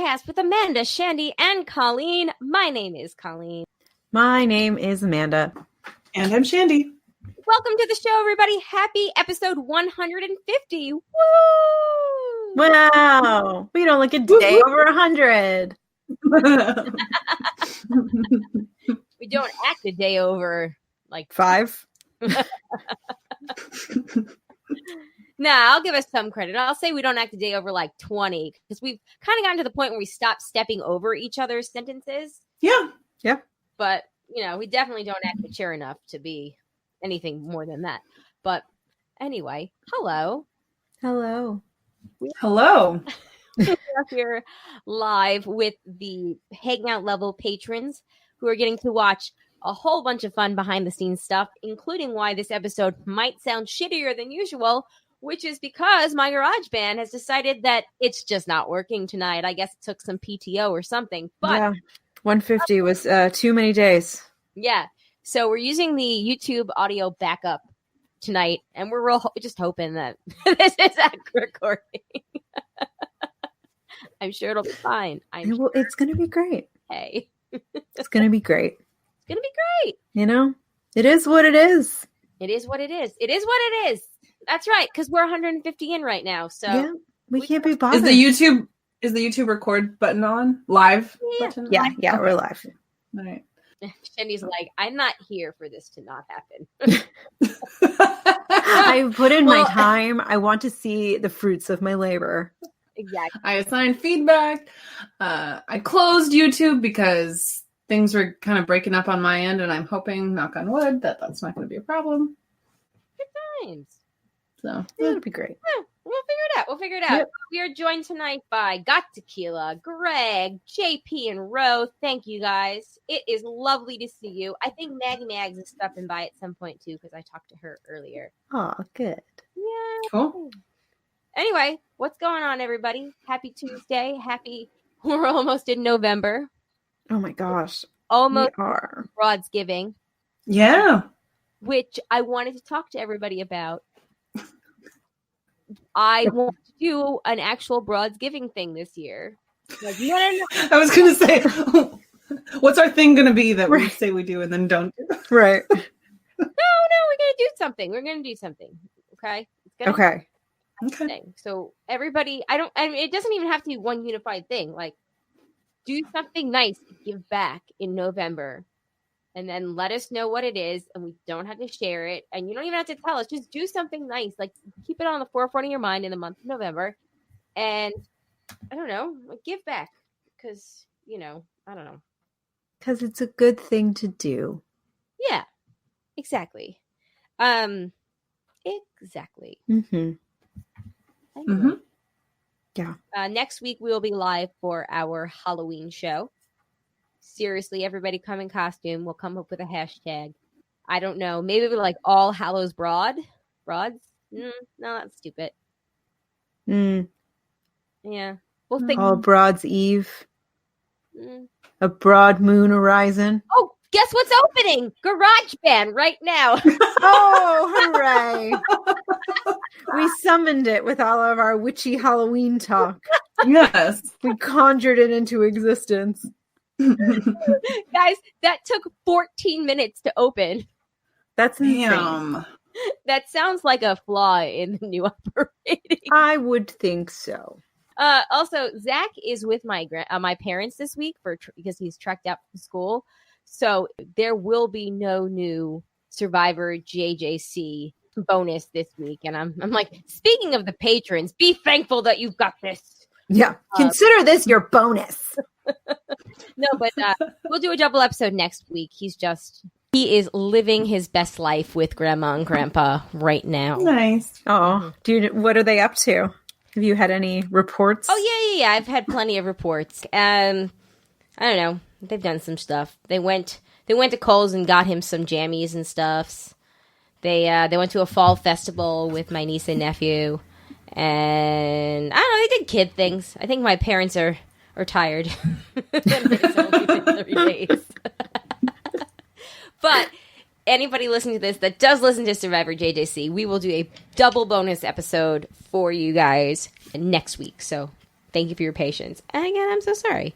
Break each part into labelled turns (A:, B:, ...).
A: podcast with Amanda, Shandy, and Colleen. My name is Colleen.
B: My name is Amanda.
C: And I'm Shandy.
A: Welcome to the show, everybody. Happy episode 150. Woo!
B: Wow. We don't look a day over 100.
A: We don't act a day over, like,
B: 5.
A: Nah, I'll give us some credit. I'll say we don't act a day over like 20 because we've kind of gotten to the point where we stop stepping over each other's sentences.
C: Yeah.
A: But, you know, we definitely don't act mature enough to be anything more than that. But anyway, hello.
B: Hello.
C: Hello.
A: We're here live with the Hangout level patrons who are getting to watch a whole bunch of fun behind the scenes stuff, including why this episode might sound shittier than usual, which is because my garage band has decided that it's just not working tonight. I guess it took some PTO or something. But
B: yeah, 150 was too many days.
A: Yeah. So we're using the YouTube audio backup tonight, and we're just hoping that this is accurate recording. I'm sure it'll be fine.
B: It's going to be great.
A: Hey.
B: It's going to be great.
A: It's going to be great.
B: You know, it is what it is.
A: It is what it is. It is what it is. That's right, because we're 150 in right now. So
B: yeah, we can't be bothered.
C: Is the YouTube record button on? Live button?
B: Yeah,
C: Okay.
B: we're live.
C: All right.
A: Shandy's like, I'm not here for this to not happen.
B: I put in my time. I want to see the fruits of my labor.
A: Exactly.
C: I assigned feedback. I closed YouTube because things were kind of breaking up on my end, and I'm hoping, knock on wood, that that's not going to be a problem.
A: Good times.
C: So
B: It'll be great.
A: Yeah, we'll figure it out.
B: Yep.
A: We are joined tonight by Got Tequila, Greg, JP, and Ro. Thank you, guys. It is lovely to see you. I think Maggie Mags is stopping by at some point, too, because I talked to her earlier.
B: Oh, good.
A: Yeah.
C: cool.
A: Anyway, what's going on, everybody? Happy Tuesday. We're almost in November.
B: Oh, my gosh.
A: Almost
B: We are.
A: Broadsgiving,
C: Yeah.
A: which I wanted to talk to everybody about. I want to do an actual Broadsgiving thing this year. Like, no.
C: I was going to say, what's our thing going to be that we say we do and then don't do?
B: Right.
A: No, we're going to do something. Okay? It's gonna
B: Okay.
C: Okay.
A: thing. So everybody, it doesn't even have to be one unified thing. Like, do something nice to give back in November, and then let us know what it is, and we don't have to share it, and you don't even have to tell us. Just do something nice. Like, keep it on the forefront of your mind in the month of November, and I don't know, like, give back, because, you know, I don't know.
B: Because it's a good thing to do.
A: Yeah, exactly. Exactly.
B: Mm-hmm.
A: Anyway.
C: Mm-hmm.
B: Yeah.
A: Next week, we will be live for our Halloween show. Seriously, everybody come in costume. We'll come up with a hashtag. I don't know. Maybe it'll be like All Hallows Broads? No, that's stupid. Yeah. We'll think.
B: All Broad's Eve.
A: Mm.
B: A broad moon horizon.
A: Oh, guess what's opening? GarageBand right now.
B: Oh, hooray. We summoned it with all of our witchy Halloween talk.
C: Yes.
B: We conjured it into existence.
A: Guys, that took 14 minutes to open.
B: That's insane.
C: Damn.
A: That sounds like a flaw in the new operating.
B: I would think so.
A: Also, Zach is with my parents this week because he's trekked out from school. So there will be no new Survivor JJC bonus this week. And I'm like, speaking of the patrons, be thankful that you've got this.
B: Yeah. Consider this your bonus.
A: No, but we'll do a double episode next week. He is living his best life with Grandma and Grandpa right now.
C: Nice.
B: Oh, what are they up to? Have you had any reports?
A: Oh, yeah. I've had plenty of reports. I don't know. They've done some stuff. They went to Kohl's and got him some jammies and stuffs. They went to a fall festival with my niece and nephew. And I don't know, they did kid things. I think my parents are tired. It's only been 3 days. But anybody listening to this that does listen to Survivor JJC, we will do a double bonus episode for you guys next week. So Thank you for your patience. And again, I'm so sorry.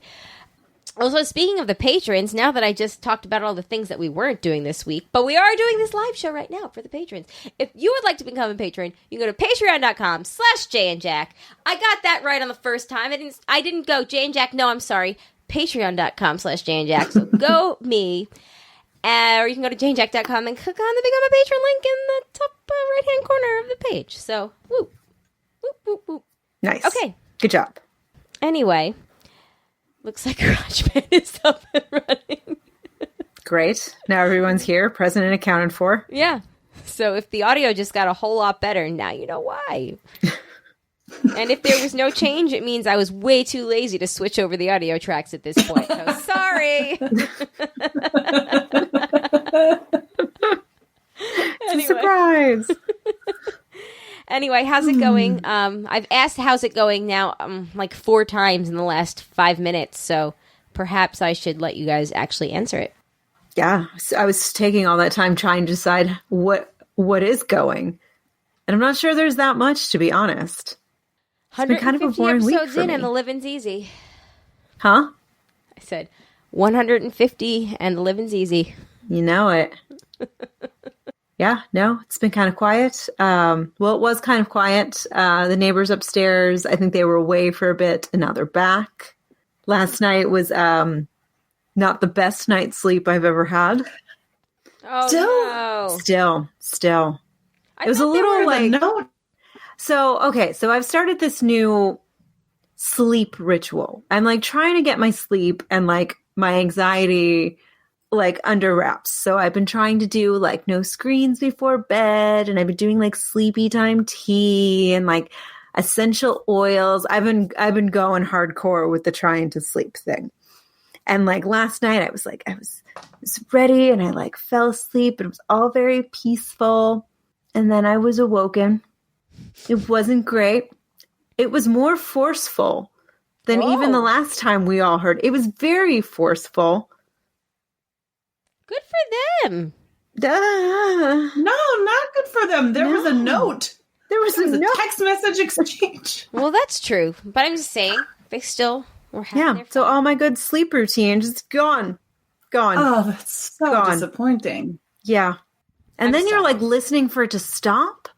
A: Also, speaking of the patrons, now that I just talked about all the things that we weren't doing this week, but we are doing this live show right now for the patrons. If you would like to become a patron, you can go to patreon.com/JayandJack. I got that right on the first time. I didn't go Jay and Jack. No, I'm sorry. Patreon.com/JayandJack. So go me. Or you can go to janejack.com and click on the Become a Patron link in the top right-hand corner of the page. So, whoop, whoop, whoop, whoop.
B: Nice.
A: Okay.
B: Good job.
A: Anyway, looks like GarageBand is up and running.
B: Great. Now everyone's here, present and accounted for.
A: Yeah. So if the audio just got a whole lot better, now you know why. And if there was no change, it means I was way too lazy to switch over the audio tracks at this point. So sorry.
B: Anyway. Surprise.
A: Anyway, how's it going? I've asked how's it going now like 4 times in the last 5 minutes, so perhaps I should let you guys actually answer it.
B: Yeah, so I was taking all that time trying to decide what is going. And I'm not sure there's that much, to be honest. It's been kind of a boring week
A: episodes
B: for
A: in
B: me.
A: and the living's easy.
B: Huh?
A: I said 150 and the living's easy.
B: You know it. Yeah, no, it's been kind of quiet. Well, it was kind of quiet. The neighbors upstairs, I think they were away for a bit, and now they're back. Last night was not the best night's sleep I've ever had.
A: Oh,
B: Still. It was a little like
C: no.
B: So I've started this new sleep ritual. I'm like trying to get my sleep and like my anxiety like under wraps. So I've been trying to do like no screens before bed, and I've been doing like sleepy time tea and like essential oils. I've been going hardcore with the trying to sleep thing. And like last night I was ready, and I like fell asleep, and it was all very peaceful. And then I was awoken. It wasn't great. It was more forceful than even the last time we all heard. It was very forceful.
A: good for them.
C: No, not good for them. There was a note.
B: There was a note.
C: Text message exchange.
A: Well, that's true. But I'm just saying, they still were having their fun.
B: So all my good sleep routine just gone.
C: Oh, that's so disappointing.
B: Yeah. And then you're
A: sorry.
B: like listening for it to stop.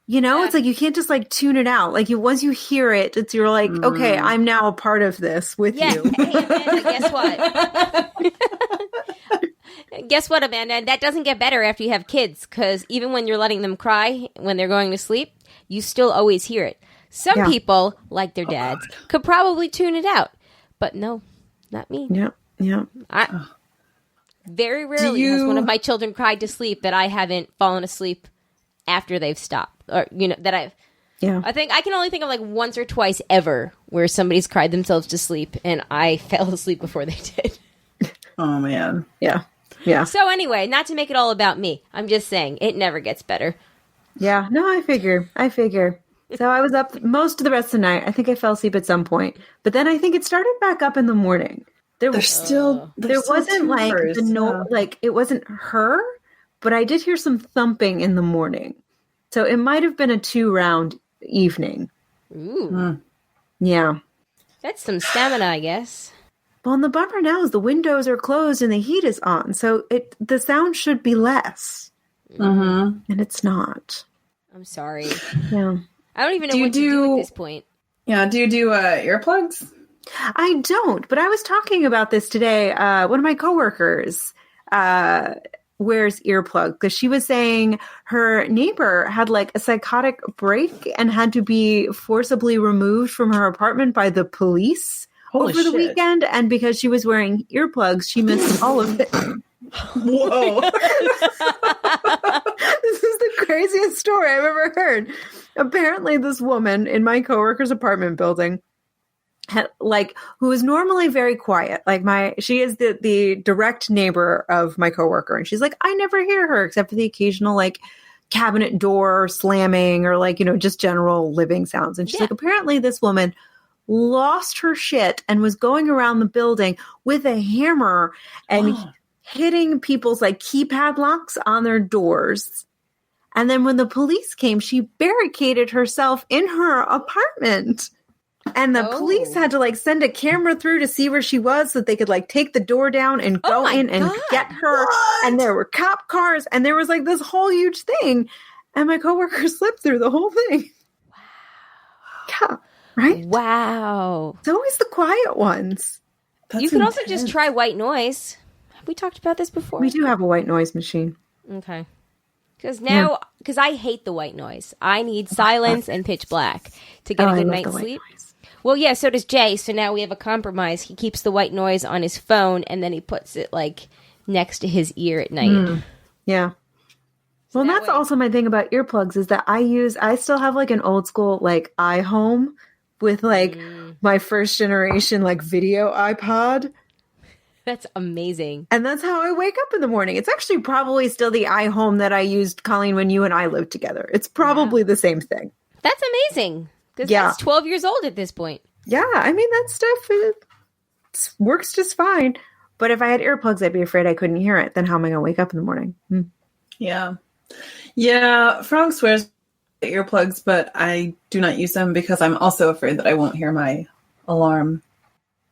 B: You know,
A: Yeah.
B: it's like you can't just like tune it out. Like once you hear it, you're like, okay, I'm now a part of this with you.
A: Hey, Amanda, guess what? Guess what, Amanda? That doesn't get better after you have kids, because even when you're letting them cry when they're going to sleep, you still always hear it. Some people, like their dads, could probably tune it out. But no, not me.
B: Yeah.
A: Very rarely has one of my children cried to sleep that I haven't fallen asleep after they've stopped. Or, that I've...
B: Yeah.
A: I think I can only think of like once or twice ever where somebody's cried themselves to sleep and I fell asleep before they did.
C: Oh, man.
B: Yeah.
A: So anyway, not to make it all about me. I'm just saying, it never gets better.
B: Yeah. No, I figure. So I was up most of the rest of the night. I think I fell asleep at some point. But then I think it started back up in the morning. There wasn't like the note, like it wasn't her, but I did hear some thumping in the morning. So it might have been a 2-round evening.
A: Ooh.
B: Yeah.
A: That's some stamina, I guess.
B: Well, and the bummer now is the windows are closed and the heat is on. So the sound should be less.
C: Mm-hmm.
B: And it's not.
A: I'm sorry.
B: Yeah.
A: I don't even know what to do at this point.
C: Yeah, do you do earplugs?
B: I don't, but I was talking about this today. One of my coworkers wears earplugs because she was saying her neighbor had like a psychotic break and had to be forcibly removed from her apartment by the police over the weekend. And because she was wearing earplugs, she missed all of it.
C: Whoa.
B: This is the craziest story I've ever heard. Apparently, this woman in my coworker's apartment building, who is normally very quiet, she is the direct neighbor of my coworker, and she's like, I never hear her except for the occasional like cabinet door slamming or like just general living sounds. And she's like, apparently this woman lost her shit and was going around the building with a hammer and hitting people's like keypad locks on their doors. And then when the police came, she barricaded herself in her apartment. And the police had to like send a camera through to see where she was so that they could like take the door down and go in and get her.
C: What?
B: And there were cop cars and there was like this whole huge thing. And my coworker slept through the whole thing. Wow. Yeah, right?
A: Wow.
B: It's always the quiet ones.
A: You could also just try white noise. Have we talked about this before?
B: We do have a white noise machine.
A: Okay. Because I hate the white noise. I need silence and pitch black to get a good night's sleep. Well, yeah, so does Jay. So now we have a compromise. He keeps the white noise on his phone, and then he puts it, like, next to his ear at night.
B: Yeah.
A: So
B: well, that's also my thing about earplugs is that I still have, like, an old school, like, iHome with, like, my first generation, like, video iPod.
A: That's amazing.
B: And that's how I wake up in the morning. It's actually probably still the iHome that I used, Colleen, when you and I lived together. It's probably the same thing.
A: That's amazing. Because that's 12 years old at this point.
B: Yeah, I mean, that stuff works just fine. But if I had earplugs, I'd be afraid I couldn't hear it. Then how am I going to wake up in the morning?
C: Yeah. Yeah, Frank swears by earplugs, but I do not use them because I'm also afraid that I won't hear my alarm.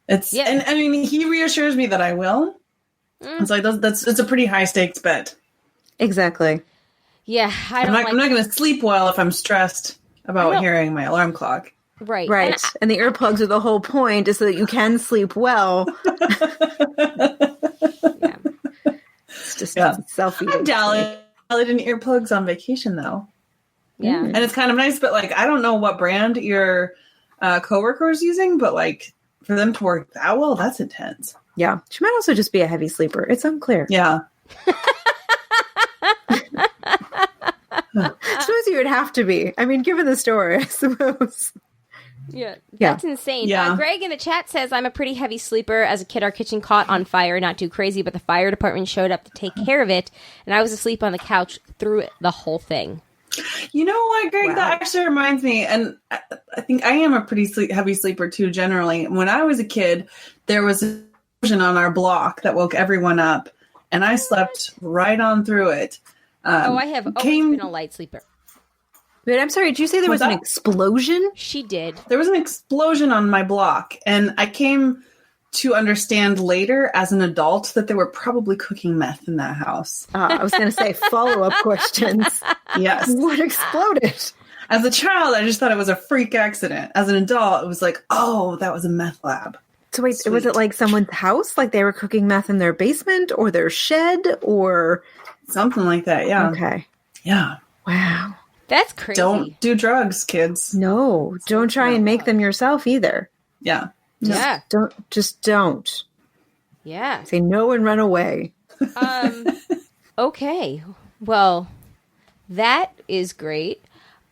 C: And I mean, he reassures me that I will. It's like, it's a pretty high stakes bet.
B: Exactly.
A: Yeah,
C: I'm not going to sleep well if I'm stressed about hearing my alarm clock.
A: Right.
B: And the earplugs are the whole point is so that you can sleep well. It's just selfie.
C: I'm downloading earplugs on vacation, though.
A: Yeah.
C: And it's kind of nice, but like, I don't know what brand your coworker is using, but like for them to work that well, that's intense.
B: Yeah. She might also just be a heavy sleeper. It's unclear.
C: Yeah.
B: I suppose you would have to be. I mean, given the story, I suppose.
A: Yeah. That's insane.
C: Yeah.
A: Greg in the chat says, I'm a pretty heavy sleeper. As a kid, our kitchen caught on fire. Not too crazy, but the fire department showed up to take care of it, and I was asleep on the couch through the whole thing.
C: You know what, Greg? Wow. That actually reminds me, and I think I am a pretty heavy sleeper too, generally. When I was a kid, there was an explosion on our block that woke everyone up, and I slept right on through it.
A: I have always been a light sleeper.
B: Wait, I'm sorry. Did you say there was an explosion?
A: She did.
C: There was an explosion on my block, and I came to understand later as an adult that they were probably cooking meth in that house.
B: I was going to say follow-up questions.
C: Yes.
B: What exploded?
C: As a child, I just thought it was a freak accident. As an adult, it was like, oh, that was a meth lab.
B: So wait, was it like someone's house? Like they were cooking meth in their basement or their shed or...
C: Something like that, yeah.
B: Okay.
C: Yeah.
B: Wow.
A: That's crazy.
C: Don't do drugs, kids.
B: No, don't try and make them yourself either.
C: Yeah.
B: Don't.
A: Yeah.
B: Say no and run away.
A: Okay. Well, that is great.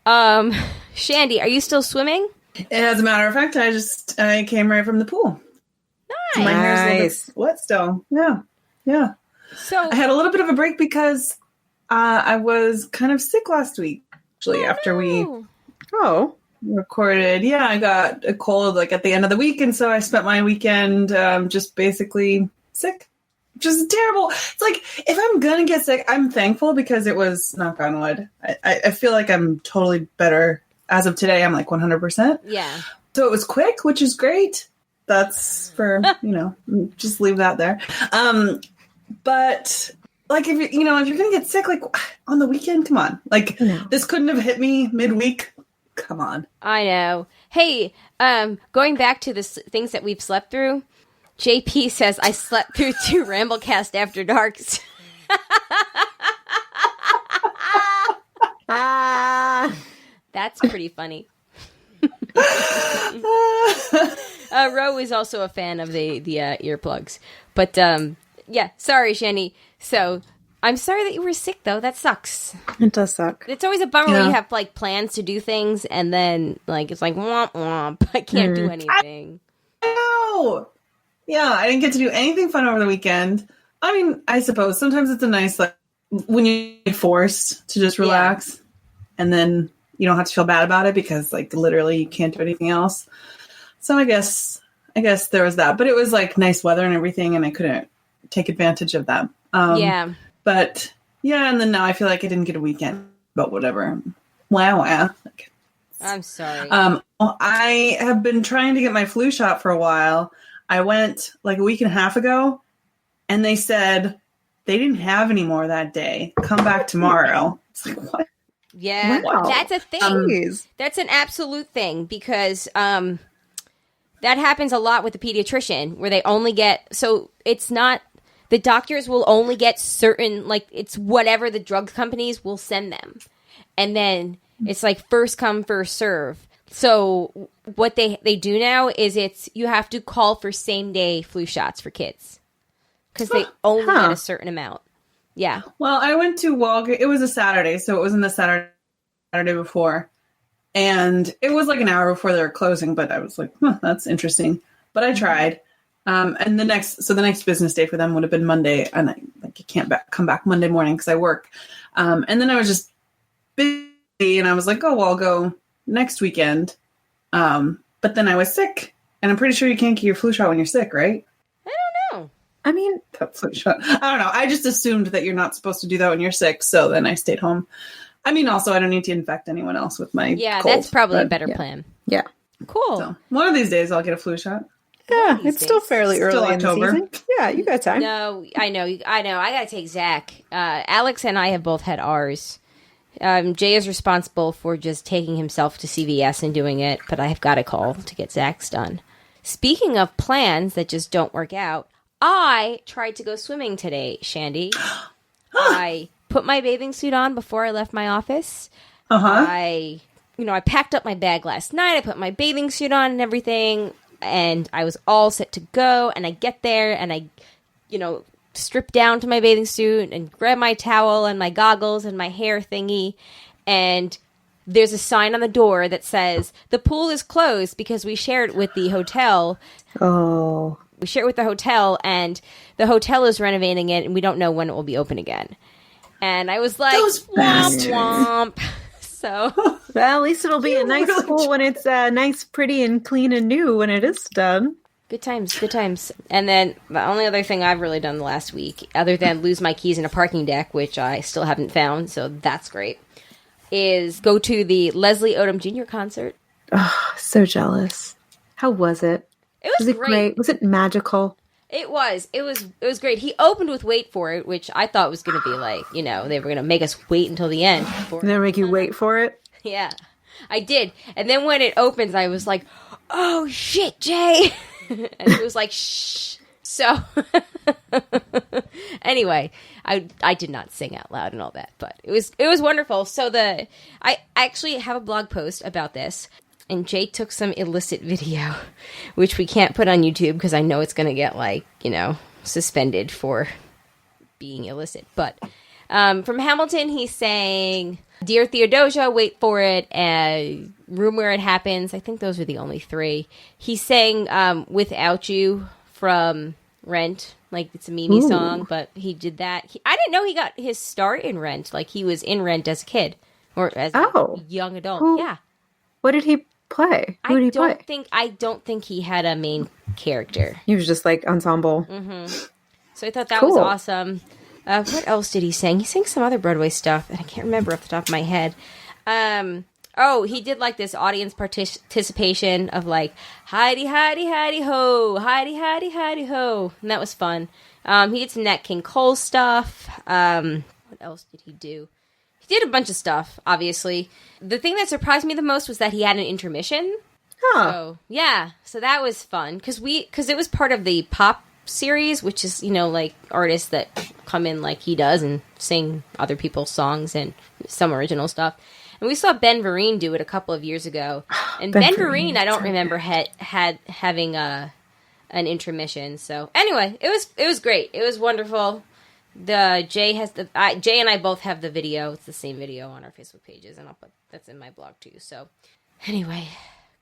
A: Shandy, are you still swimming?
C: As a matter of fact, I came right from the pool.
A: Nice.
C: My hair's wet still. Yeah. Yeah.
A: So
C: I had a little bit of a break because I was kind of sick last week, actually, after we recorded. Yeah, I got a cold like at the end of the week, and so I spent my weekend just basically sick, which is terrible. It's like, if I'm going to get sick, I'm thankful because it was, knock on wood, I feel like I'm totally better. As of today, I'm like 100%.
A: Yeah.
C: So it was quick, which is great. That's for, just leave that there. But like, if you're going to get sick, like on the weekend, come on. Like this couldn't have hit me midweek. Come on.
A: I know. Hey, going back to the things that we've slept through, JP says, I slept through 2 Ramblecast After Darks. That's pretty funny. Ro is also a fan of the earplugs. But, yeah, sorry, Shanny. So, I'm sorry that you were sick, though. That sucks.
B: It does suck.
A: It's always a bummer when you have, like, plans to do things, and then, like, it's like, womp, womp. I can't do anything.
C: I know! Yeah, I didn't get to do anything fun over the weekend. I mean, I suppose sometimes it's a nice, like, when you're forced to just relax, and then you don't have to feel bad about it because, like, literally you can't do anything else. So I guess there was that. But it was, like, nice weather and everything, and I couldn't take advantage of that. But, yeah, and then now I feel like I didn't get a weekend, but whatever. Wow. Like,
A: I'm sorry.
C: I have been trying to get my flu shot for a while. I went like a week and a half ago, and they said they didn't have any more that day. Come back tomorrow. It's like, what?
A: Yeah,
B: Wow.
A: that's a thing. That's an absolute thing because that happens a lot with the pediatrician where they only get, so it's not, the doctors will only get certain, like it's whatever the drug companies will send them. And then it's like first come, first serve. So what they do now is you have to call for same day flu shots for kids because they only get a certain amount. Yeah.
C: Well, I went to Walgreens. It was a Saturday, so it wasn't the Saturday before. And it was like an hour before they were closing, but I was like, that's interesting. But I tried. And the next business day for them would have been Monday. And I can't come back Monday morning because I work. And then I was just busy and I was like, oh, well, I'll go next weekend. But then I was sick. And I'm pretty sure you can't get your flu shot when you're sick, right?
A: I don't know.
B: I mean,
C: I don't know. I just assumed that you're not supposed to do that when you're sick. So then I stayed home. I mean, also, I don't need to infect anyone else with my cold,
A: that's probably a better plan.
B: Yeah.
A: Cool.
C: So one of these days, I'll get a flu shot.
B: Yeah, it's still fairly early in
C: October.
B: the season. Yeah, you got time.
A: No, I know. I got to take Zach. Alex and I have both had ours. Jay is responsible for just taking himself to CVS and doing it, but I have got a call to get Zach's done. Speaking of plans that just don't work out, I tried to go swimming today, Shandy. I put my bathing suit on before I left my office. I packed up my bag last night. I put my bathing suit on and everything, and I was all set to go. And I get there, and I, strip down to my bathing suit and grab my towel and my goggles and my hair thingy, and there's a sign on the door that says, the pool is closed because we share it with the hotel.
B: Oh.
A: We share it with the hotel, and the hotel is renovating it, and we don't know when it will be open again. And I was like, womp womp. So,
B: well, at least it'll be a nice pool when it's nice, pretty, and clean and new when it is done.
A: Good times, good times. And then the only other thing I've really done the last week, other than lose my keys in a parking deck, which I still haven't found, so that's great, is go to the Leslie Odom Jr. concert.
B: Oh, so jealous. How was it?
A: It was great.
B: Was it magical?
A: It was. It was great. He opened with Wait For It, which I thought was going to be like, they were going to make us wait until the end.
B: They're make you wait for it?
A: Yeah, I did. And then when it opens, I was like, oh, shit, Jay. And he was like, shh. So, anyway, I did not sing out loud and all that, but it was wonderful. So I actually have a blog post about this. And Jay took some illicit video, which we can't put on YouTube because I know it's going to get, suspended for being illicit. But from Hamilton, he's saying, Dear Theodosia, Wait For It, Room Where It Happens. I think those are the only three. He's saying Without You from Rent. Like, it's a Mimi song, but he did that. I didn't know he got his start in Rent. Like, he was in Rent as a kid or as a young adult. Yeah.
B: What did he play? Who did he play?
A: I don't think he had a main character.
B: He was just like ensemble.
A: Mm-hmm. So I thought that was awesome. What else did he sing? He sang some other Broadway stuff, and I can't remember off the top of my head. He did like this audience participation of like Heidi, Heidi, Heidi ho, Heidi, Heidi, Heidi ho, and that was fun. He did some Nat King Cole stuff. What else did he do? He did a bunch of stuff, obviously. The thing that surprised me the most was that he had an intermission.
B: Huh.
A: So, yeah. So that was fun. Because it was part of the pop series, which is, like artists that come in like he does and sing other people's songs and some original stuff. And we saw Ben Vereen do it a couple of years ago. And Ben Vereen, I don't remember having an intermission. So anyway, it was great. It was wonderful. Jay and I both have the video. It's the same video on our Facebook pages, and that's in my blog too. So anyway,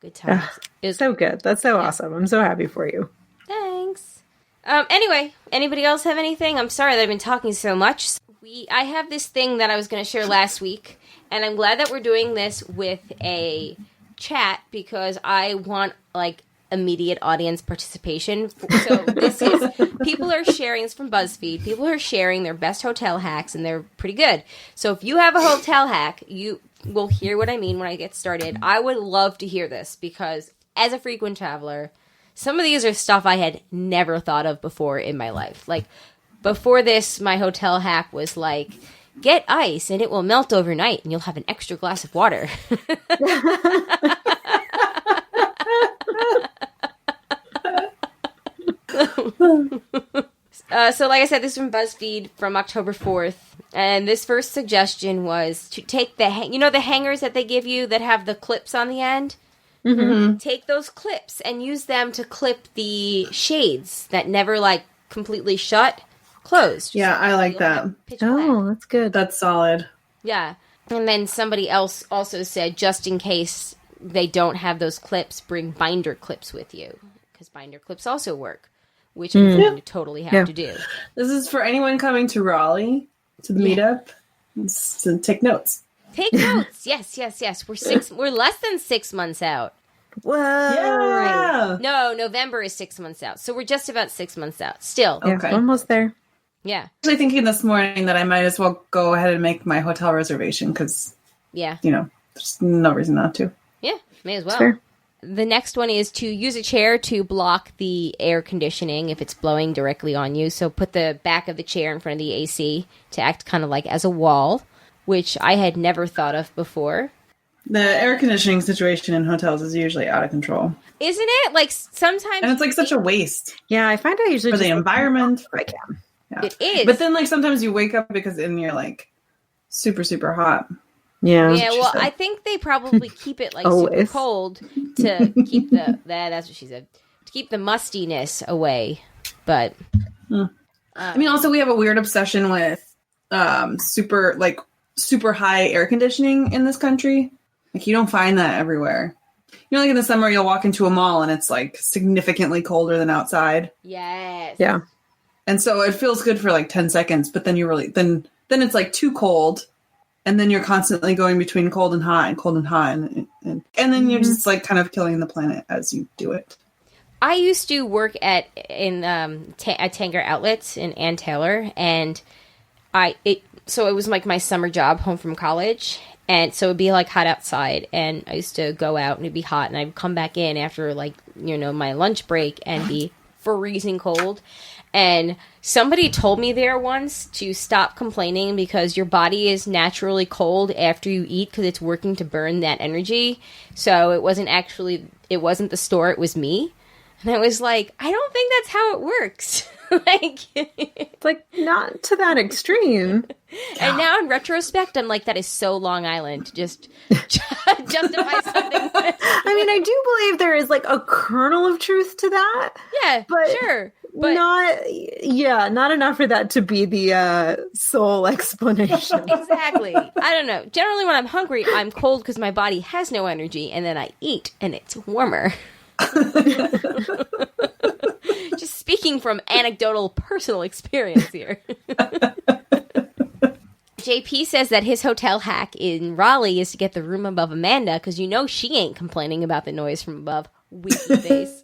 A: good times.
B: It was so good. That's so awesome. I'm so happy for you.
A: Thanks. Anyway, anybody else have anything? I'm sorry that I've been talking so much. I have this thing that I was going to share last week, and I'm glad that we're doing this with a chat because I want immediate audience participation. So this is people are sharing. It's from BuzzFeed. People are sharing their best hotel hacks, and they're pretty good. So if you have a hotel hack, will hear what I mean when I get started. I would love to hear this because as a frequent traveler, some of these are stuff I had never thought of before in my life. Like, before this, my hotel hack was like, get ice and it will melt overnight and you'll have an extra glass of water. So like I said, this is from BuzzFeed from October 4th. And this first suggestion was to take the hangers that they give you that have the clips on the end? Mm-hmm. Take those clips and use them to clip the shades that never, like, completely shut closed.
C: Yeah, I like that.
B: Oh, that's good.
C: That's solid.
A: Yeah. And then somebody else also said, just in case they don't have those clips, bring binder clips with you. Because binder clips also work, which I'm going to totally have to do.
C: This is for anyone coming to Raleigh, to the meetup. So take notes.
A: Take notes. Yes. We're less than 6 months out.
B: Whoa.
C: Yeah.
A: Right. No, November is 6 months out. So we're just about 6 months out. Still.
B: Yeah,
C: Okay.
B: almost there.
A: Yeah.
C: Actually thinking this morning that I might as well go ahead and make my hotel reservation because, there's no reason not to.
A: Yeah, may as well.
B: Sure.
A: The next one is to use a chair to block the air conditioning if it's blowing directly on you. So put the back of the chair in front of the AC to act kind of like as a wall, which I had never thought of before.
C: The air conditioning situation in hotels is usually out of control.
A: Isn't it? Like, sometimes...
C: And it's like such a waste.
B: Yeah, I find I usually
C: for
B: just
C: the environment.
B: I can.
C: Yeah.
A: It is.
C: But then, like, sometimes you wake up because then you're, like, super, super hot.
B: Yeah.
A: Yeah, well, I think they probably keep it, like, super cold to keep that's what she said, to keep the mustiness away. But...
C: I mean, also, we have a weird obsession with super high air conditioning in this country. Like, you don't find that everywhere. Like in the summer, you'll walk into a mall and it's like significantly colder than outside.
A: Yes.
B: Yeah.
C: And so it feels good for like 10 seconds, but then then it's like too cold. And then you're constantly going between cold and hot and cold and hot. And then you're just like kind of killing the planet as you do it.
A: I used to work at Tanger Outlets in Ann Taylor, and so it was like my summer job home from college, and so it'd be like hot outside, and I used to go out and it'd be hot, and I'd come back in after like my lunch break and be freezing cold. And somebody told me there once to stop complaining because your body is naturally cold after you eat because it's working to burn that energy. So it wasn't the store, it was me. And I was like, I don't think that's how it works.
B: It's like not to that extreme.
A: And now in retrospect, I'm like, that is so Long Island. Just justify something.
B: I mean, I do believe there is like a kernel of truth to that.
A: Yeah,
B: but
A: sure. But
B: not enough for that to be the sole explanation.
A: Exactly. I don't know. Generally, when I'm hungry, I'm cold because my body has no energy, and then I eat, and it's warmer. Just speaking from anecdotal personal experience here. JP says that his hotel hack in Raleigh is to get the room above Amanda because she ain't complaining about the noise from above. Weepy face.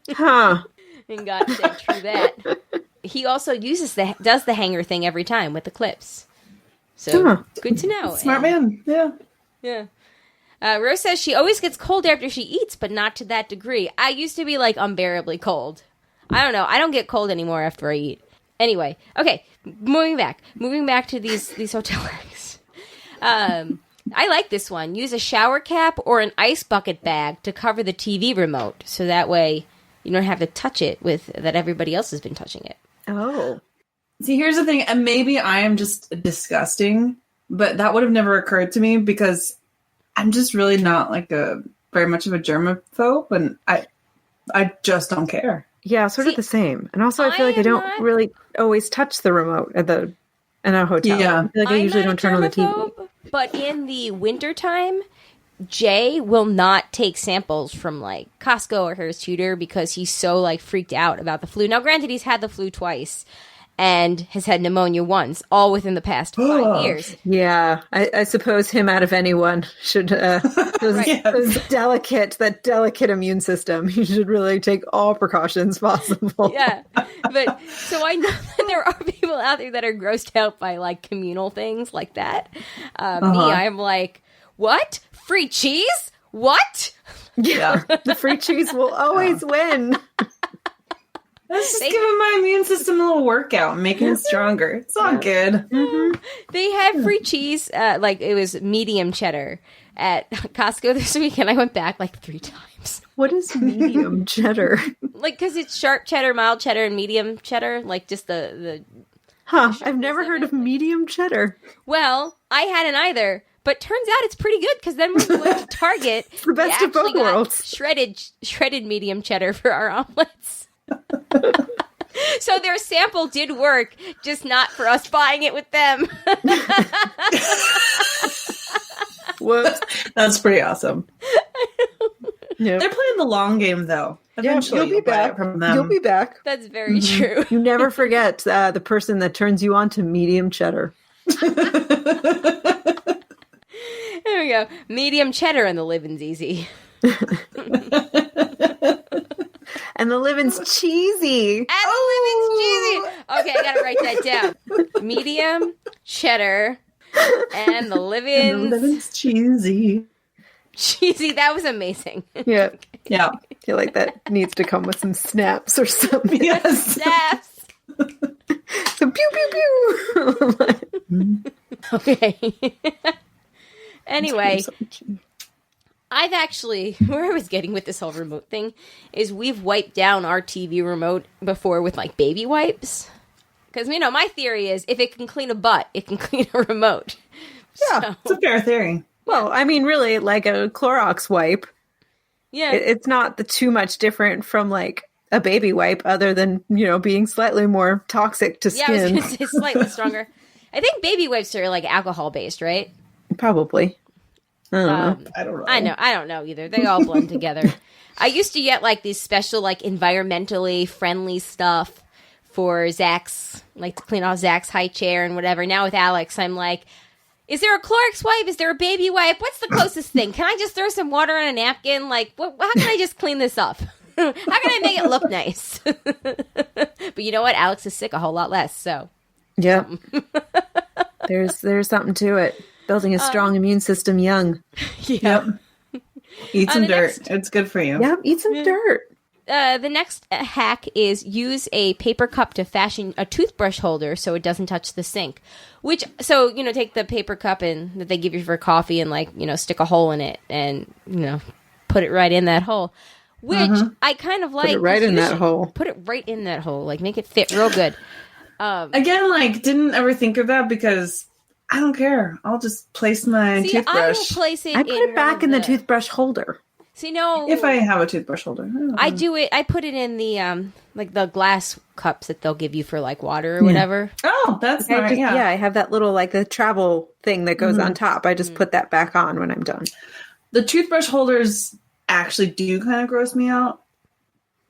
B: Huh.
A: And God said true that. He also does the hanger thing every time with the clips. So good to know.
C: Smart man. Yeah.
A: Yeah. Rose says she always gets cold after she eats, but not to that degree. I used to be like unbearably cold. I don't know. I don't get cold anymore after I eat. Anyway, okay. Moving back to these hotel hacks. I like this one. Use a shower cap or an ice bucket bag to cover the TV remote, so that way you don't have to touch it with that everybody else has been touching it.
B: Oh.
C: See, here's the thing, and maybe I am just disgusting, but that would have never occurred to me because I'm just really not like very much of a germaphobe, and I just don't care.
B: Yeah, sort of the same. And also, I feel like I don't really always touch the remote in a hotel.
C: Yeah.
B: I feel like I usually don't turn on the TV.
A: But in the wintertime, Jay will not take samples from like Costco or Harris Teeter because he's so like freaked out about the flu. Now, granted, he's had the flu twice, and has had pneumonia once, all within the past 5 years.
B: Yeah, I suppose him out of anyone should, that delicate immune system, he should really take all precautions possible.
A: Yeah, but so I know that there are people out there that are grossed out by like communal things like that. Me, I'm like, what? Free cheese? What?
B: Yeah, the free cheese will always win.
C: Let's just giving my immune system a little workout and making it stronger. It's all good.
A: Mm-hmm. They had free cheese, like it was medium cheddar at Costco this week, and I went back like 3 times.
B: What is medium cheddar?
A: Like, because it's sharp cheddar, mild cheddar, and medium cheddar. Like, just the
B: I've never heard of medium cheddar.
A: Well, I hadn't either. But turns out it's pretty good, because then when we went to Target,
B: the best of both worlds.
A: Shredded medium cheddar for our omelets. So their sample did work, just not for us buying it with them.
C: Whoops. That's pretty awesome.
B: Yeah.
C: They're playing the long game, though. Eventually,
B: you'll be back
C: from them.
B: You'll be back.
A: That's very true.
B: You never forget the person that turns you on to medium cheddar.
A: There we go. Medium cheddar and the Livin's easy.
B: And the Livin's cheesy.
A: And the Livin's cheesy. Okay, I gotta write that down. Medium cheddar and the Livin's
C: cheesy.
A: Cheesy. That was amazing.
B: Yeah.
C: Yeah.
B: I feel like that needs to come with some snaps or something.
C: Yes.
A: Snaps.
B: So pew pew pew.
A: Okay. Anyway, I've actually, where I was getting with this whole remote thing is we've wiped down our TV remote before with like baby wipes. Because, you know, my theory is if it can clean a butt, it can clean a remote.
C: Yeah, it's a fair theory.
B: Well, I mean, really, like a Clorox wipe.
A: Yeah.
B: It's not too much different from like a baby wipe other than, you know, being slightly more toxic to skin.
A: Yeah, I was going to say slightly stronger. I think baby wipes are like alcohol based, right?
B: Probably. I don't know.
C: I don't know.
A: I don't know either. They all blend together. I used to get like these special like environmentally friendly stuff for Zach's, like to clean off Zach's high chair and whatever. Now with Alex, I'm like, is there a Clorox wipe? Is there a baby wipe? What's the closest thing? Can I just throw some water on a napkin? Like, how can I just clean this up? How can I make it look nice? But you know what? Alex is sick a whole lot less, so.
B: Yep. There's something to it. Building a strong immune system young.
A: Yeah.
C: Yep. Eat some dirt. It's good for you.
B: Yep, eat some dirt.
A: The next hack is use a paper cup to fashion a toothbrush holder so it doesn't touch the sink. So, you know, take the paper cup that they give you for coffee and, like, you know, stick a hole in it and, you know, put it right in that hole. Which I kind of like.
B: Put it right in that hole.
A: Put it right in that hole. Like, make it fit real good.
C: Again, like, didn't ever think of that because I don't care. I'll just place my toothbrush.
A: I will place it
B: I put it back in the toothbrush holder.
A: See, no.
C: If I have a toothbrush holder.
A: I do it. I put it in the, like, the glass cups that they'll give you for, like, water or whatever.
C: Oh, that's nice. Yeah.
B: I have that little, like, the travel thing that goes on top. I just put that back on when I'm done.
C: The toothbrush holders actually do kind of gross me out.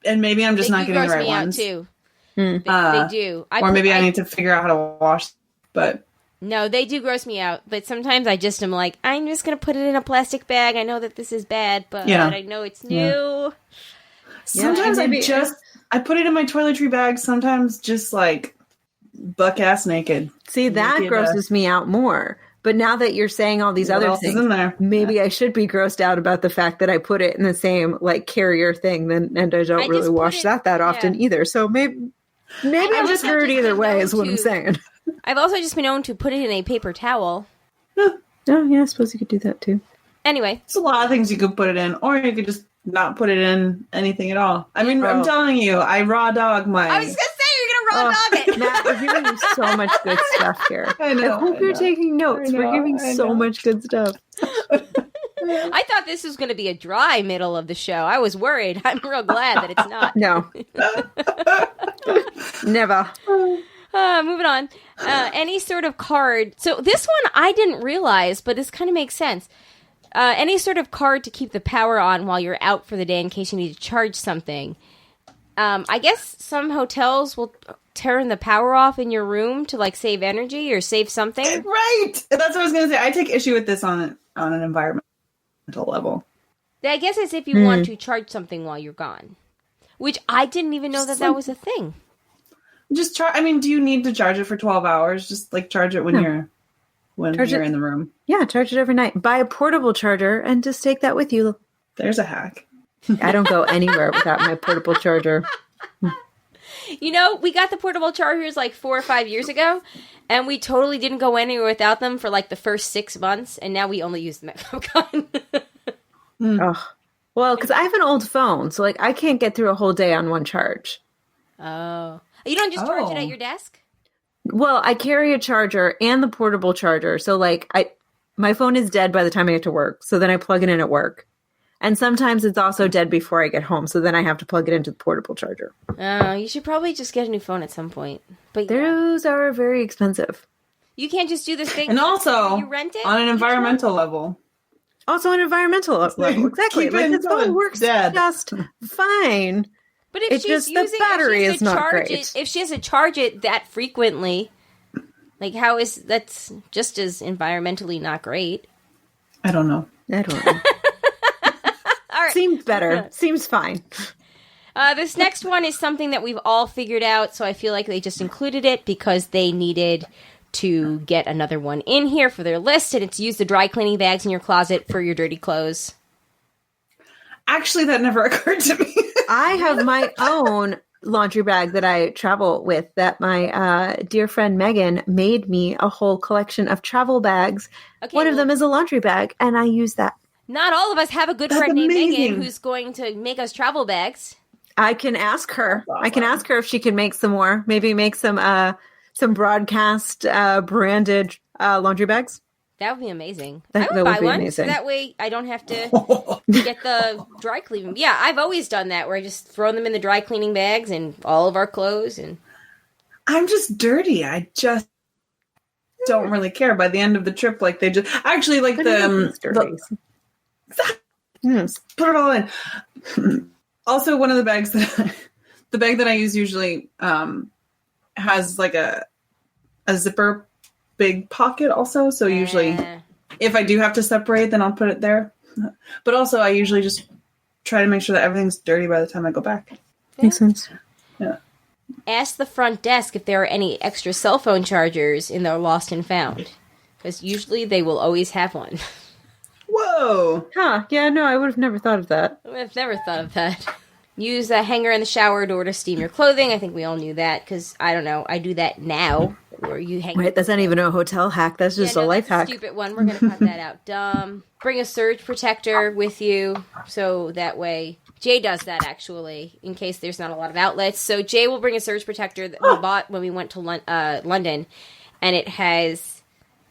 C: And maybe I'm just not getting the right ones.
A: They gross me out, too. They do.
C: Or maybe I need to figure out how to wash, but...
A: No, they do gross me out, but sometimes I just am like, I'm just going to put it in a plastic bag. I know that this is bad, but I know it's new.
C: Yeah. Sometimes I put it in my toiletry bag, sometimes just like buck ass naked.
B: See, that grosses me out more. But now that you're saying all these other things,
C: in there?
B: Maybe I should be grossed out about the fact that I put it in the same like carrier thing and I don't really wash that often either. So maybe I'm just hurt either way is what I'm saying.
A: I've also just been known to put it in a paper towel.
B: Oh, yeah, I suppose you could do that too.
A: Anyway.
C: There's a lot of things you could put it in, or you could just not put it in anything at all. I mean, I'm telling you, I raw dog my...
A: I was going to say, you're going to raw dog it.
B: Matt, we're giving you so much good stuff here.
C: I know.
B: I hope you're taking notes. We're giving so much good stuff.
A: I thought this was going to be a dry middle of the show. I was worried. I'm real glad that it's not.
B: No. Never.
A: Moving on. Any sort of card. So this one I didn't realize, but this kind of makes sense. Any sort of card to keep the power on while you're out for the day in case you need to charge something. I guess some hotels will turn the power off in your room to like save energy or save something.
C: Right. That's what I was going to say. I take issue with this on an environmental level.
A: I guess it's if you want to charge something while you're gone, which I didn't even know that was a thing.
C: Just charge. I mean, do you need to charge it for 12 hours? Just like charge it when you're in the room.
B: Yeah, charge it overnight. Buy a portable charger and just take that with you.
C: There's a hack.
B: I don't go anywhere without my portable charger.
A: You know, we got the portable chargers like 4 or 5 years ago, and we totally didn't go anywhere without them for like the first 6 months, and now we only use them at Comic-Con.
B: Oh. Well, because I have an old phone, so like I can't get through a whole day on one charge.
A: Oh. You don't just charge it at your desk?
B: Well, I carry a charger and the portable charger, so like my phone is dead by the time I get to work, so then I plug it in at work. And sometimes it's also dead before I get home, so then I have to plug it into the portable charger.
A: Oh, you should probably just get a new phone at some point. But
B: those are very expensive.
A: You can't just do this thing.
C: And also,
A: you rent it
C: on an environmental level.
B: Also, an environmental level, exactly. Like this phone works just fine.
A: But if she's using
B: the battery is not
A: great. If she has to charge it that frequently, like that's just as environmentally not great.
C: I don't know.
A: All right.
B: Seems better. Seems fine.
A: This next one is something that we've all figured out, so I feel like they just included it because they needed to get another one in here for their list, and it's use the dry cleaning bags in your closet for your dirty clothes.
C: Actually, that never occurred to me.
B: I have my own laundry bag that I travel with that my dear friend Megan made me a whole collection of travel bags. Okay, one of them is a laundry bag, and I use that. Not
A: all of us have a good friend named Megan who's going to make us travel bags.
B: I can ask her. Awesome. I can ask her if she can make some more. Maybe make some broadcast branded laundry bags.
A: That would be amazing. I would buy one. So that way I don't have to get the dry cleaning. Yeah, I've always done that where I just throw them in the dry cleaning bags and all of our clothes. And
C: I'm just dirty. I just don't really care. By the end of the trip, like they just actually like yes, put it all in. Also, one of the bags the bag that I use usually has like a zipper big pocket also. So usually if I do have to separate, then I'll put it there. But also I usually just try to make sure that everything's dirty by the time I go back.
B: Makes sense.
C: Yeah.
A: Ask the front desk if there are any extra cell phone chargers in their lost and found. Because usually they will always have one.
C: Whoa.
B: Huh. Yeah, no, I would have never thought of that.
A: I've never thought of that. Use a hanger in the shower door to steam your clothing. I think we all knew that because, I don't know, I do that now. Where you hang.
B: Wait, that's not even a hotel hack. That's just a life hack.
A: Stupid one. We're going to cut that out. Dumb. Bring a surge protector with you so that way... Jay does that, actually, in case there's not a lot of outlets. So Jay will bring a surge protector that we bought when we went to London, and it has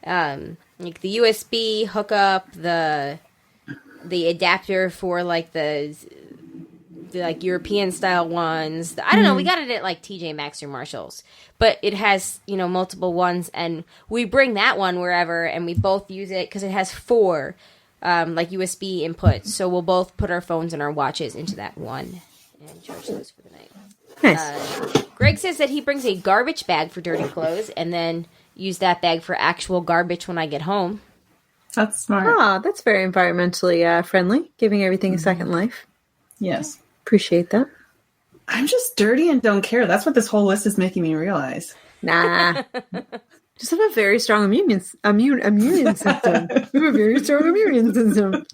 A: like the USB hookup, the adapter for like the like European style ones. I don't know. We got it at like TJ Maxx or Marshalls, but it has multiple ones, and we bring that one wherever, and we both use it because it has 4. Like USB inputs, so we'll both put our phones and our watches into that one and charge those for the night.
B: Nice.
A: Greg says that he brings a garbage bag for dirty clothes and then use that bag for actual garbage when I get home.
C: That's smart.
B: Ah, that's very environmentally friendly, giving everything a second life.
C: Yes.
B: Appreciate that.
C: I'm just dirty and don't care. That's what this whole list is making me realize.
B: Nah. Just have a very strong immune system. You have a very strong immune system.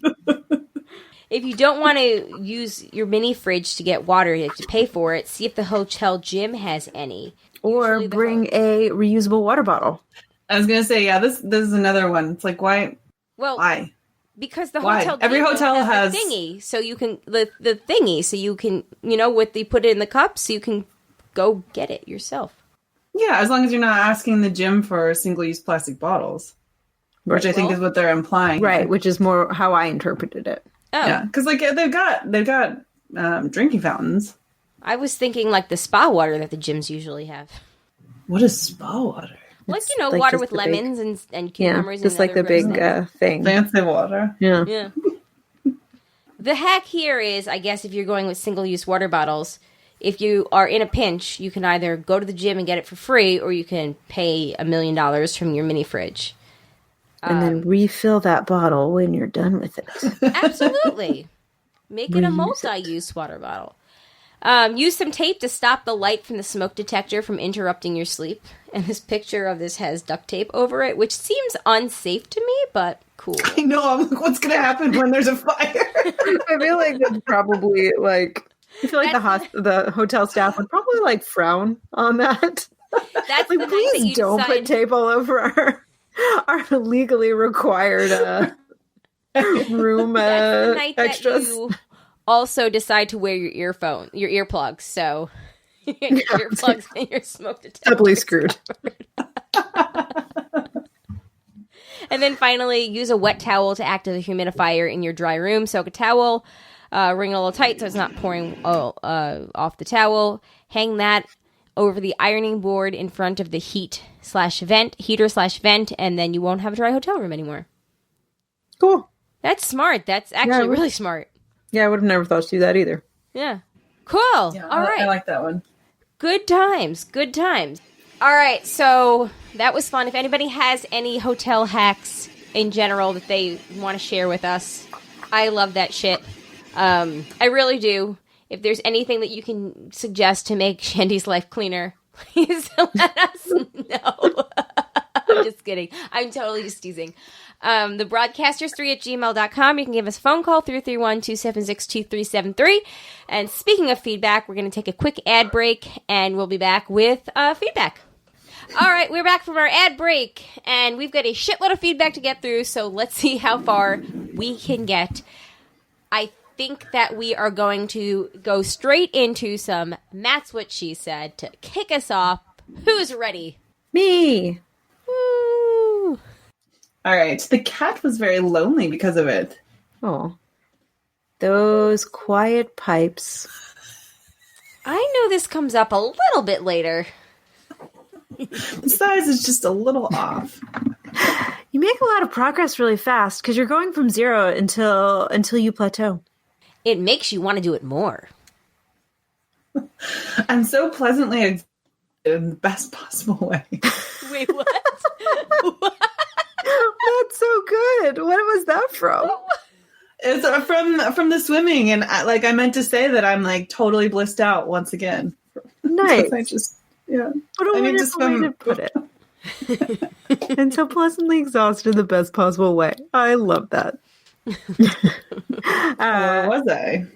A: If you don't want to use your mini fridge to get water, you have to pay for it. See if the hotel gym has any.
B: Or bring a reusable water bottle.
C: I was gonna say, yeah, this is another one. It's like, why?
A: Well,
C: why?
A: Because the hotel
C: every hotel has
A: the thingy, so you can the thingy, so you can what they put it in the cup, so you can go get it yourself.
C: Yeah, as long as you're not asking the gym for single-use plastic bottles, which I think is what they're implying,
B: right? Which is more how I interpreted it.
A: Oh,
C: yeah, because like they've got drinking fountains.
A: I was thinking like the spa water that the gyms usually have.
C: What is spa water?
A: Like like water with lemons and cucumbers.
B: Yeah, just like the big thing.
C: Fancy water.
A: Yeah. The hack here is, I guess, if you're going with single-use water bottles, if you are in a pinch, you can either go to the gym and get it for free, or you can pay $1 million from your mini fridge.
B: And then refill that bottle when you're done with it.
A: Absolutely. Make it a multi-use water bottle. Use some tape to stop the light from the smoke detector from interrupting your sleep. And this picture of this has duct tape over it, which seems unsafe to me, but cool.
C: I know. I'm like, what's going to happen when there's a fire?
B: I feel like that's probably like... I feel like the hotel staff would probably like frown on that.
A: That's
B: like, please don't put tape all over our legally required room
A: that's the night
B: extras.
A: That you also decide to wear your earplugs. So your earplugs and your smoke detector.
B: Doubly screwed.
A: And then finally, use a wet towel to act as a humidifier in your dry room. Soak a towel. Wring it a little tight so it's not pouring off the towel. Hang that over the ironing board in front of the heater/vent, and then you won't have a dry hotel room anymore.
B: Cool.
A: That's smart. That's actually really smart.
B: Yeah, I would have never thought to do that either.
A: Yeah. Cool.
C: Yeah,
A: all right.
C: I like that one.
A: Good times. Good times. All right. So that was fun. If anybody has any hotel hacks in general that they want to share with us, I love that shit. I really do. If there's anything that you can suggest to make Shandy's life cleaner, please let us know. I'm just kidding. I'm totally just teasing. Thebroadcasters3@gmail.com. You can give us a phone call, 331-276-2373. And speaking of feedback, we're going to take a quick ad break, and we'll be back with feedback. All right, we're back from our ad break, and we've got a shitload of feedback to get through, so let's see how far we can get. I think that we are going to go straight into some Matt's What She Said to kick us off. Who's ready?
B: Me.
A: Woo!
C: All right. The cat was very lonely because of it.
B: Oh. Those quiet pipes.
A: I know this comes up a little bit later.
C: The size is just a little off.
B: You make a lot of progress really fast because you're going from 0 until you plateau.
A: It makes you want to do it more.
C: I'm so pleasantly excited in the best possible way.
A: Wait, what? What?
B: That's so good. What was that from?
C: It's from the swimming, and I meant to say that I'm like totally blissed out once again.
B: Nice.
C: I just
B: What a wonderful way to put it. And so pleasantly exhausted in the best possible way. I love that.
C: Where was I?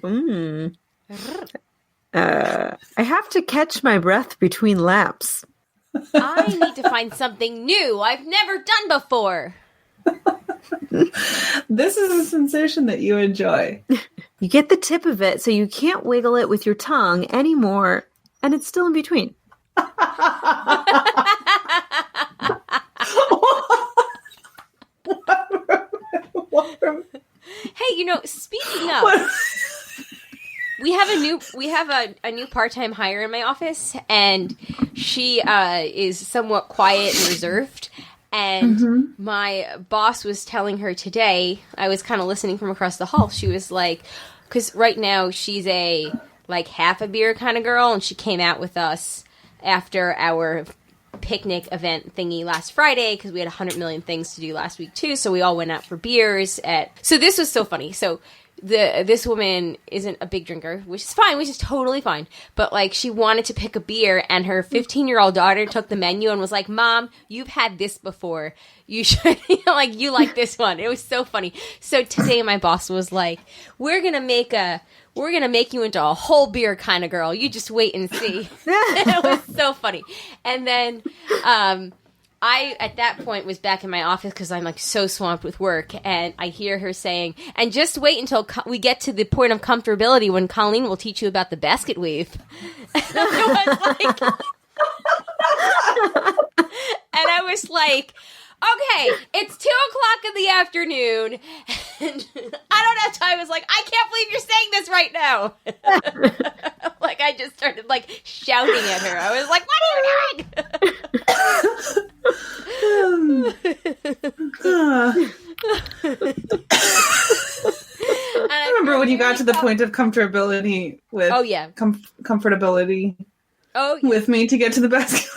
B: I have to catch my breath between laps.
A: I need to find something new I've never done before.
C: This is a sensation that you enjoy.
B: You get the tip of it, so you can't wiggle it with your tongue anymore, and it's still in between.
A: Hey, speaking of, we have a new part-time hire in my office, and she is somewhat quiet and reserved. And my boss was telling her today, I was kind of listening from across the hall. She was like, because right now she's a half a beer kind of girl, and she came out with us after our picnic event thingy last Friday because we had 100 million things to do last week too. So we all went out for beers so this was so funny. So this woman isn't a big drinker, which is fine, which is totally fine. But she wanted to pick a beer, and her 15-year-old daughter took the menu and was like, "Mom, you've had this before. You should you like this one." It was so funny. So today my boss was like, We're gonna make you into a whole beer kind of girl. You just wait and see." It was so funny. And then I, at that point, was back in my office because I'm so swamped with work, and I hear her saying, "And just wait until we get to the point of comfortability when Colleen will teach you about the basket weave." And I was like, okay, it's 2:00 in the afternoon, and I don't have time. I was like, I can't believe you're saying this right now. I just started shouting at her. I was like, what are you doing?
C: I remember when you got to the point of comfortability with comfortability with me to get to the basket.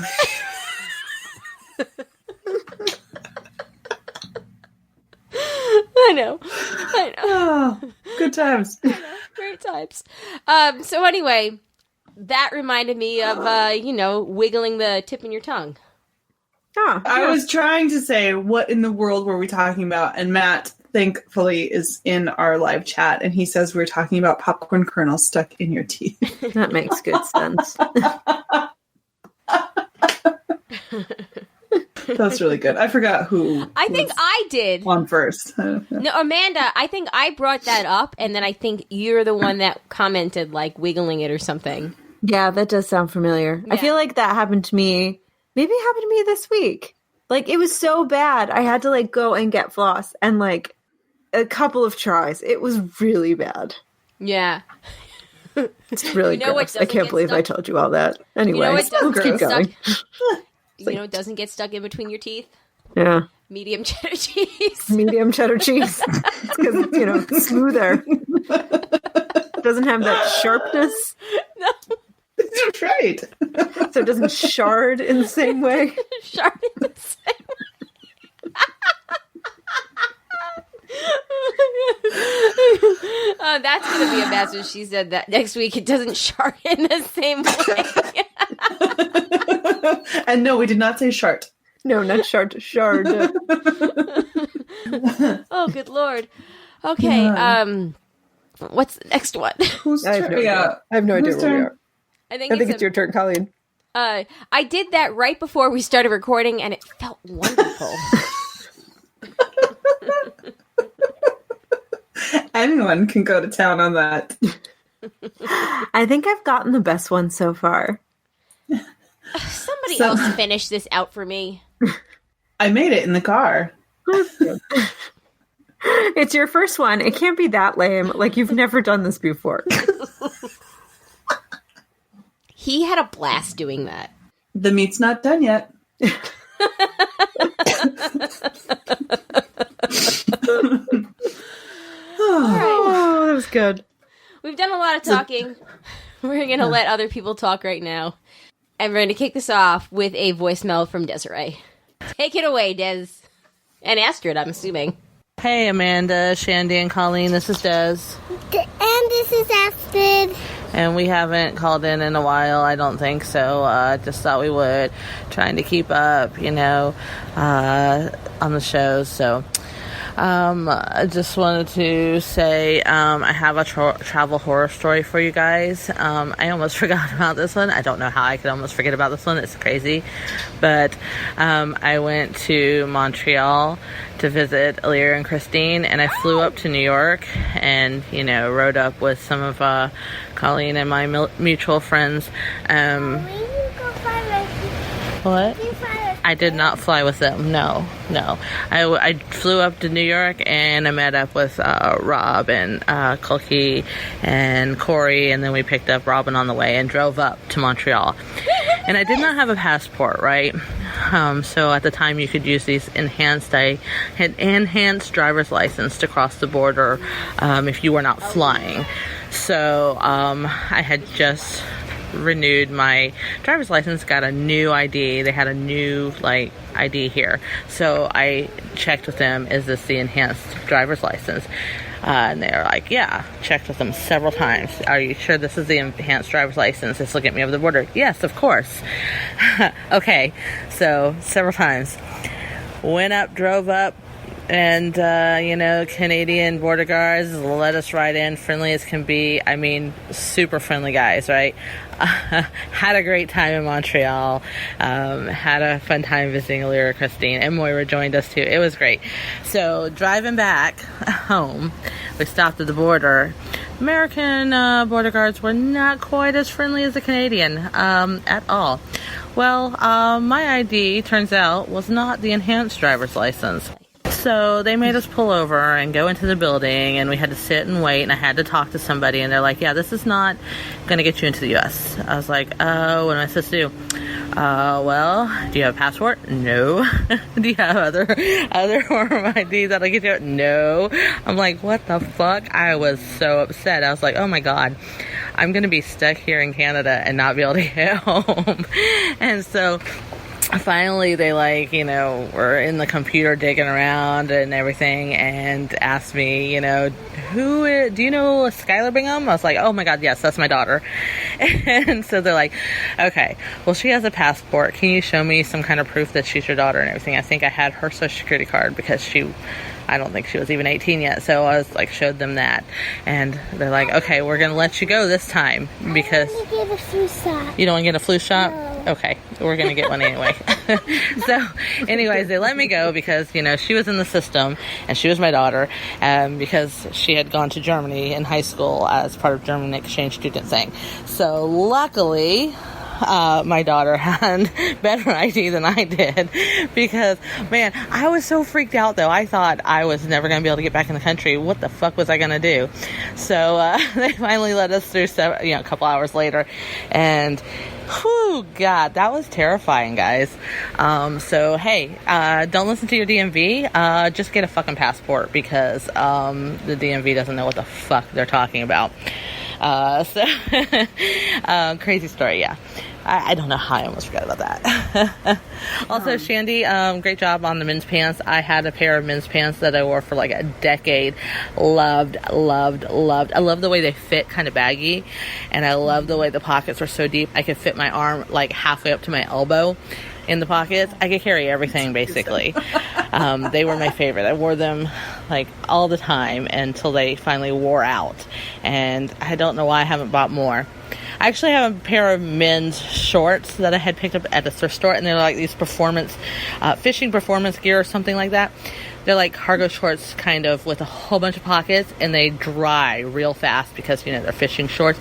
A: I know.
C: Oh, good times.
A: Great times. So anyway, that reminded me of wiggling the tip in your tongue.
B: Oh,
C: I was trying to say, what in the world were we talking about? And Matt, thankfully, is in our live chat, and he says we're talking about popcorn kernels stuck in your teeth.
B: That makes good sense.
C: That's really good. I forgot who.
A: I think I did.
C: On first.
A: No, Amanda, I think I brought that up, and then I think you're the one that commented, like, wiggling it or something.
B: Yeah, that does sound familiar. Yeah. I feel like that happened to me. Maybe it happened to me this week. Like, it was so bad. I had to, like, go and get floss. And, like, a couple of tries. It was really bad.
A: Yeah.
B: It's really gross. I can't believe I told you all that. Anyway,
A: let's keep going.
C: You
A: know what doesn't get stuck in between your teeth?
B: Yeah.
A: Medium cheddar cheese.
B: Medium cheddar cheese. It's because it's, it's smoother. It doesn't have that sharpness.
A: No.
C: That's right.
B: So it doesn't shard in the same way.
A: Shard in the same way. That's going to be a mess when she said that next week. It doesn't shard in the same way.
C: And no, we did not say shart.
B: No, not shart. Shard.
A: Oh, good Lord. Okay. Yeah. What's the next one?
B: I have no idea where we are.
A: I think
B: it's your turn, Colleen.
A: I did that right before we started recording, and it felt wonderful.
C: Anyone can go to town on that.
B: I think I've gotten the best one so far.
A: Somebody else finish this out for me.
C: I made it in the car.
B: It's your first one. It can't be that lame. Like, you've never done this before.
A: He had a blast doing that.
C: The meat's not done yet.
B: Oh, that was good.
A: We've done a lot of talking. We're going to let other people talk right now. And we're going to kick this off with a voicemail from Desiree. Take it away, Des. And Astrid, I'm assuming.
D: Hey, Amanda, Shandy, and Colleen. This is Des.
E: And this is Astrid.
D: And we haven't called in a while, I don't think, so just thought we would. Trying to keep up, on the show, so... I just wanted to say I have a travel horror story for you guys. I almost forgot about this one. I don't know how I could almost forget about this one. It's crazy. But I went to Montreal to visit Illyria and Christine, and I flew up to New York and, rode up with some of Colleen and my mutual friends. What? I did not fly with them. No. I flew up to New York and I met up with Rob and Kulki and Corey, and then we picked up Robin on the way and drove up to Montreal. And I did not have a passport, right? So at the time you could use these enhanced driver's license to cross the border if you were not flying. So I had just renewed my driver's license, got a new ID. They had a new ID here, so I checked with them, is this the enhanced driver's license? And they're like, yeah. Checked with them several times. Are you sure this is the enhanced driver's license? Just look at me over the border. Yes, of course. Okay, so several times went up, drove up, and Canadian border guards let us right in, friendly as can be. I mean, super friendly guys, right? Had a great time in Montreal. Had a fun time visiting Illyria, Christine, and Moira joined us too. It was great. So driving back home, we stopped at the border. American border guards were not quite as friendly as the Canadian at all. Well, my ID, turns out, was not the enhanced driver's license. So they made us pull over and go into the building, and we had to sit and wait, and I had to talk to somebody, and they're like, yeah, this is not going to get you into the U.S. I was like, oh, what am I supposed to do? Well, do you have a passport? No. Do you have other form of ID that'll get you? No. I'm like, what the fuck? I was so upset. I was like, oh my God, I'm going to be stuck here in Canada and not be able to get home. And so finally they were in the computer digging around and everything and asked me, do you know Skylar Bingham? I was like, oh my God, yes, that's my daughter. And so they're like, okay, well, she has a passport. Can you show me some kind of proof that she's your daughter and everything? I think I had her social security card because I don't think she was even 18 yet. So I was like, showed them that. And they're like, okay, we're going to let you go this time because
E: I want to get a flu shot.
D: You don't want to get a flu shot?
E: No.
D: Okay, we're going to get one anyway. So anyways, they let me go because, she was in the system and she was my daughter because she had gone to Germany in high school as part of German exchange student thing. So luckily, my daughter had better ID than I did because, man, I was so freaked out though. I thought I was never going to be able to get back in the country. What the fuck was I going to do? So they finally let us through a couple hours later, and whew, God, that was terrifying, guys. So hey, don't listen to your DMV. Just get a fucking passport because the DMV doesn't know what the fuck they're talking about. Crazy story, yeah. I don't know how I almost forgot about that. Also, Shandy, great job on the men's pants. I had a pair of men's pants that I wore for like a decade. Loved. I love the way they fit kind of baggy, and I love the way the pockets were so deep. I could fit my arm like halfway up to my elbow in the pockets. I could carry everything basically. They were my favorite. I wore them like all the time until they finally wore out, and I don't know why I haven't bought more. I actually have a pair of men's shorts that I had picked up at a thrift store, and they're like these performance, fishing performance gear or something like that. They're like cargo shorts kind of with a whole bunch of pockets, and they dry real fast because, they're fishing shorts.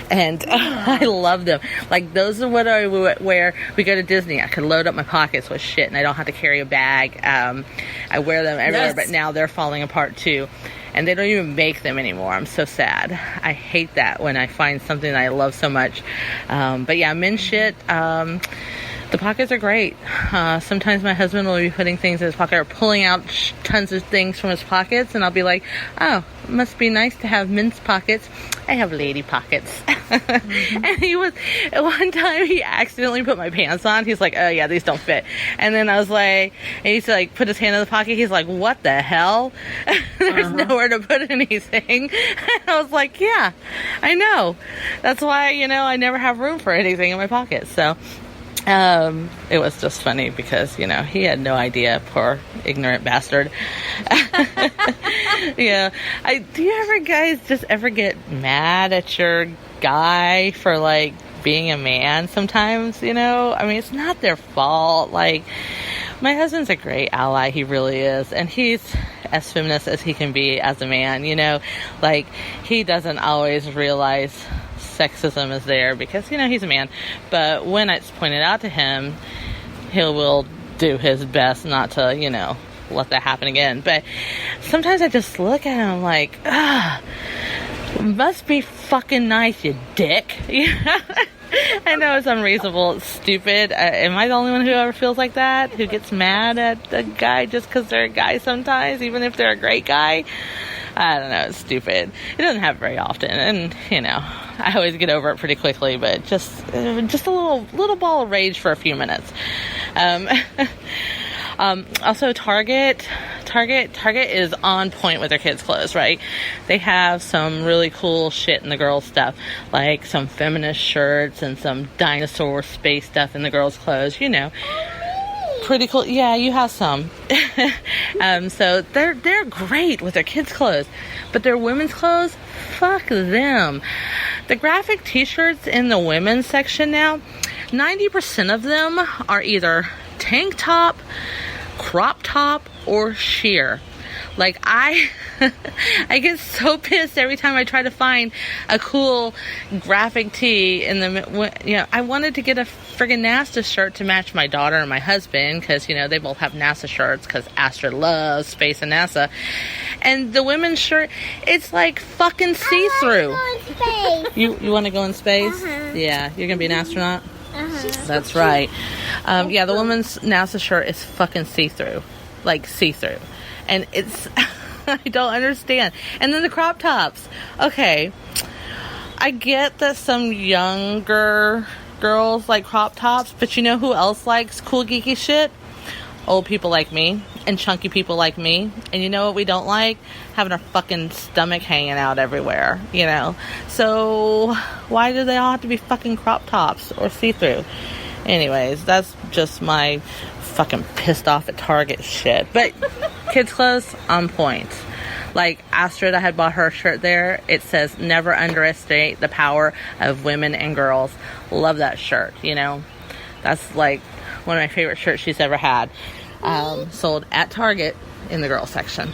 D: And I love them. Like, those are what I would wear. We go to Disney. I could load up my pockets with shit, and I don't have to carry a bag. I wear them everywhere, yes. But now they're falling apart too. And they don't even make them anymore. I'm so sad. I hate that when I find something that I love so much. But yeah, men's shit. The pockets are great. Sometimes my husband will be putting things in his pocket or pulling out tons of things from his pockets, and I'll be like, oh, it must be nice to have men's pockets. I have lady pockets. Mm-hmm. And one time he accidentally put my pants on. He's like, oh yeah, these don't fit. And then I was like, and he's like, put his hand in the pocket. He's like, what the hell? There's nowhere to put anything. And I was like, yeah, I know. That's why, I never have room for anything in my pocket. So it was just funny because, he had no idea, poor ignorant bastard. Yeah. Do you ever guys just ever get mad at your guy for like being a man sometimes, I mean, it's not their fault. Like, my husband's a great ally. He really is. And he's as feminist as he can be as a man, like he doesn't always realize sexism is there because, he's a man. But when it's pointed out to him, he will do his best not to, let that happen again. But sometimes I just look at him like, must be fucking nice, you dick. I know it's unreasonable, it's stupid. Am I the only one who ever feels like that? Who gets mad at a guy just because they're a guy sometimes, even if they're a great guy? I don't know, it's stupid. It doesn't happen very often, and I always get over it pretty quickly, but just a little ball of rage for a few minutes. Also, Target is on point with their kids' clothes, right? They have some really cool shit in the girls' stuff, like some feminist shirts and some dinosaur space stuff in the girls' clothes, Pretty cool. Yeah, you have some. So they're great with their kids' clothes, but their women's clothes, fuck them. The graphic t-shirts in the women's section now, 90% of them are either tank top, crop top, or sheer. Like, I get so pissed every time I try to find a cool graphic tee in the, I wanted to get a friggin' NASA shirt to match my daughter and my husband because, they both have NASA shirts because Astrid loves space and NASA. And the women's shirt, it's like fucking see-through.
E: I want to go in space.
D: You want to go in space?
E: Uh-huh.
D: Yeah, you're going to be an astronaut? That's right. Yeah, the woman's NASA shirt is fucking see-through. Like, see-through. And it's... I don't understand. And then the crop tops. Okay. I get that some younger girls like crop tops, but you know who else likes cool geeky shit? Old people like me. And chunky people like me. And you know what we don't like? Having our fucking stomach hanging out everywhere, you know? So, why do they all have to be fucking crop tops or see-through? Anyways, that's just my fucking pissed off at Target shit. But kids' clothes, on point. Like, Astrid, I had bought her shirt there. It says, never underestimate the power of women and girls. Love that shirt, you know? That's, like, one of my favorite shirts she's ever had. Sold at Target in the girls section.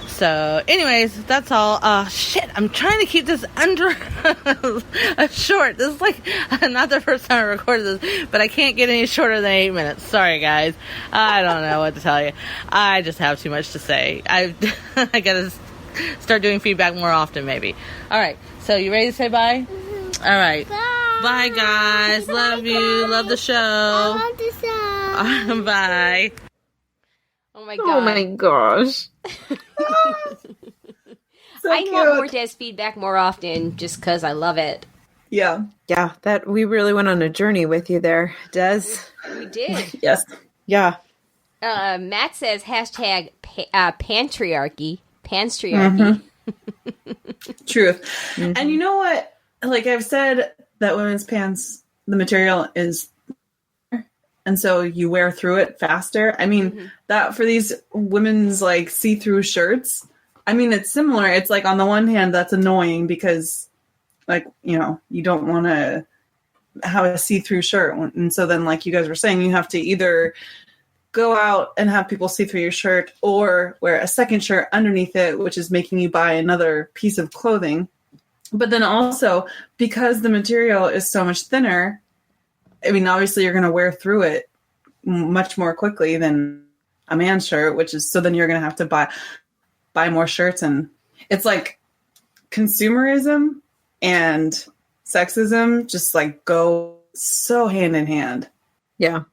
D: So, anyways, that's all. Shit, I'm trying to keep this under short. This is like not the first time I recorded this, but I can't get any shorter than 8 minutes. Sorry, guys. I don't know what to tell you. I just have too much to say. I gotta start doing feedback more often, maybe. All right. So, you ready to say bye? Mm-hmm. All right.
E: Bye.
D: Bye, guys. Love you. Love the show.
E: I love the show.
D: Bye.
A: Oh my god.
B: Oh my gosh.
C: So
A: I
C: cute.
A: want more Des feedback more often just because I love it.
C: Yeah.
B: Yeah, that we really went on a journey with you there, Des.
A: We did.
C: Yes.
B: Yeah.
A: Matt says hashtag patriarchy. Panstriarchy.
C: Truth.
B: Mm-hmm.
C: And you know what? Like I've said that women's pants, the material is, and so you wear through it faster. I mean, that for these women's like see-through shirts, I mean, it's similar. It's like on the one hand, that's annoying because like, you know, you don't want to have a see-through shirt. And so then like you guys were saying, you have to either go out and have people see through your shirt or wear a second shirt underneath it, which is making you buy another piece of clothing. But then also because the material is so much thinner, I mean, obviously you're going to wear through it much more quickly than a man's shirt, which is, so then you're going to have to buy more shirts. And it's like consumerism and sexism just like go so hand in hand.
B: Yeah.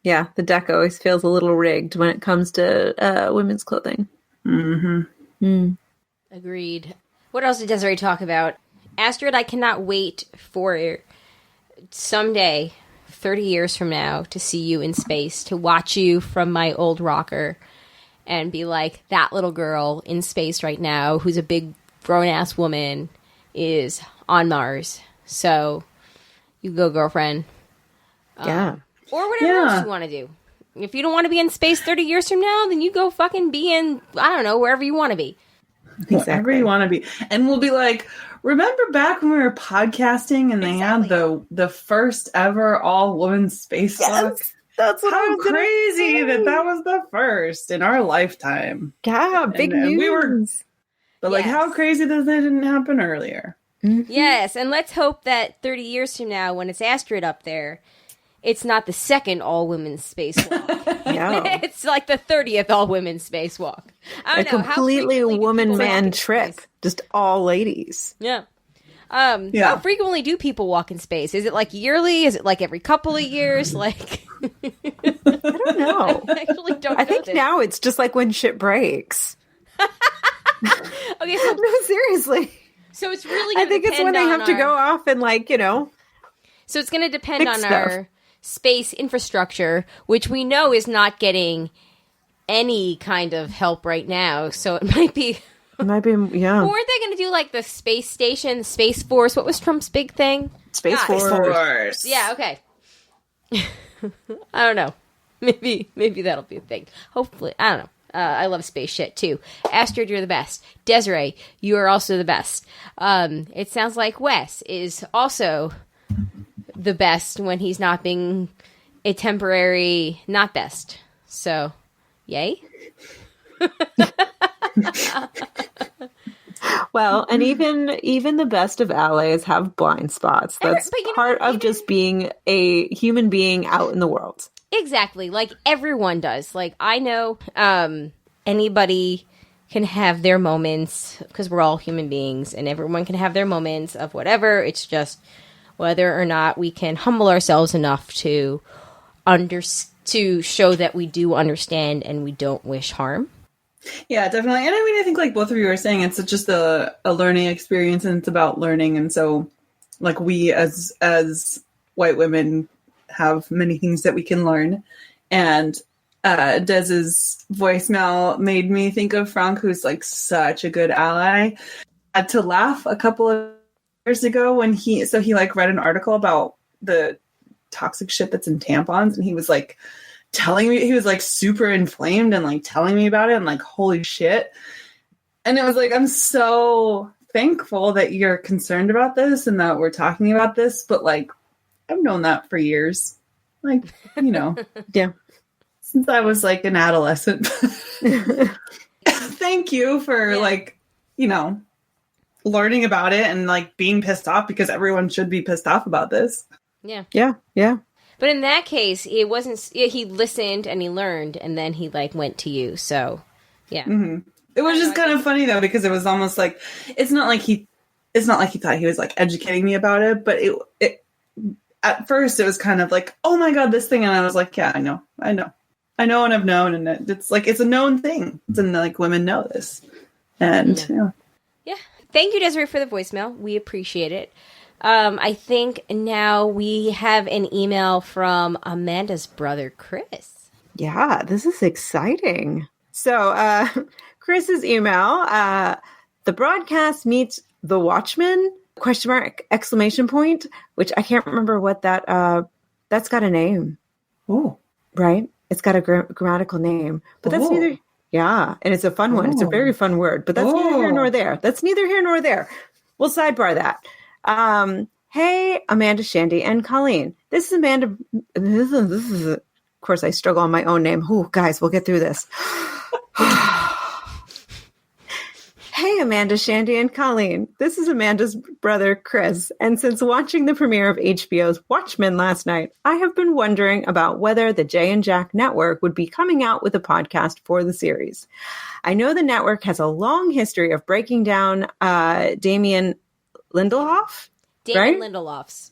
B: Yeah. The deck always feels a little rigged when it comes to women's clothing.
C: Mm-hmm.
B: Mm.
A: Agreed. What else did Desiree talk about? Astrid, I cannot wait for someday, 30 years from now, to see you in space, to watch you from my old rocker and be like, that little girl in space right now who's a big grown-ass woman is on Mars. So, you go, girlfriend.
B: Yeah.
A: Or whatever else you want to do. If you don't want to be in space 30 years from now, then you go fucking be in, I don't know, wherever you want to be.
C: Wherever you want to be. And we'll be like, remember back when we were podcasting and they had the first ever all-woman spacewalk?
B: Yes, that's what
C: How crazy that was the first in our lifetime.
B: Yeah, big news.
C: We were, but like, how crazy that didn't happen earlier.
B: Mm-hmm.
A: Yes, and let's hope that 30 years from now, when it's Astrid up there, it's not the second all-women's spacewalk.
B: Yeah.
A: It's like the 30th all-women's spacewalk. I
B: A
A: don't know.
B: completely woman-man trip.
A: Space?
B: Just all ladies.
A: Yeah. How frequently do people walk in space? Is it like yearly? Is it like every couple of years? Like,
B: I don't know.
A: I actually don't know.
B: I think now it's just like when shit breaks.
A: Okay, so
B: No, seriously.
A: so it's really
B: I
A: gonna
B: think it's
A: depend
B: when they
A: on
B: have to go off and like, you know.
A: So it's going to depend
B: Fix
A: on
B: stuff.
A: our space infrastructure, which we know is not getting any kind of help right now. So it might be.
B: It might be, yeah.
A: Or weren't they going to do like the space station, the Space Force? What was Trump's big thing?
B: Space Force.
A: Yeah, okay. I don't know. Maybe that'll be a thing. Hopefully. I don't know. I love space shit too. Astrid, you're the best. Desiree, you are also the best. It sounds like Wes is also the best when he's not being a temporary not best. So, yay.
B: Well, and even the best of allies have blind spots. That's
A: But you know
B: part
A: what?
B: of just being a human being out in the world.
A: Exactly. Like everyone does. Like I know anybody can have their moments because we're all human beings and everyone can have their moments of whatever. It's just whether or not we can humble ourselves enough to show that we do understand and we don't wish harm.
C: Yeah, definitely. And I mean, I think like both of you are saying, it's just a learning experience, and it's about learning. And so like we as white women have many things that we can learn. And Dez's voicemail made me think of Frank, who's like such a good ally. I had to laugh a couple of years ago when he like read an article about the toxic shit that's in tampons, and he was like telling me, he was like super inflamed and like telling me about it, and like, holy shit. And it was like, I'm so thankful that you're concerned about this and that we're talking about this, but like I've known that for years, like, you know.
B: Yeah,
C: since I was like an adolescent. Thank you for like, you know, learning about it and like being pissed off, because everyone should be pissed off about this.
B: Yeah.
A: But in that case, it wasn't. He listened and he learned, and then he like went to you. So, yeah.
C: Mm-hmm. It was just kind of funny though, because it was almost like it's not like he thought he was like educating me about it, but it at first it was kind of like, oh my god, this thing, and I was like, yeah, I know, and I've known, and it's like it's a known thing, and like women know this, and
A: yeah. Thank you, Desiree, for the voicemail. We appreciate it. I think now we have an email from Amanda's brother, Chris.
B: Yeah, this is exciting. So, Chris's email, the broadcast meets the Watchmen, ? Exclamation point, which I can't remember what that's got a name.
C: Oh,
B: right? It's got a grammatical name, but that's neither. Yeah, and it's a fun one. It's a very fun word, but that's neither here nor there. That's neither here nor there. We'll sidebar that. Hey, Amanda, Shandy, and Colleen. This is Amanda. This is of course, I struggle on my own name. Oh, guys, we'll get through this. Hey, Amanda, Shandy, and Colleen. This is Amanda's brother, Chris. And since watching the premiere of HBO's Watchmen last night, I have been wondering about whether the Jay and Jack network would be coming out with a podcast for the series. I know the network has a long history of breaking down Damon Lindelhoff's.
A: Damon
B: Lindelhoff's.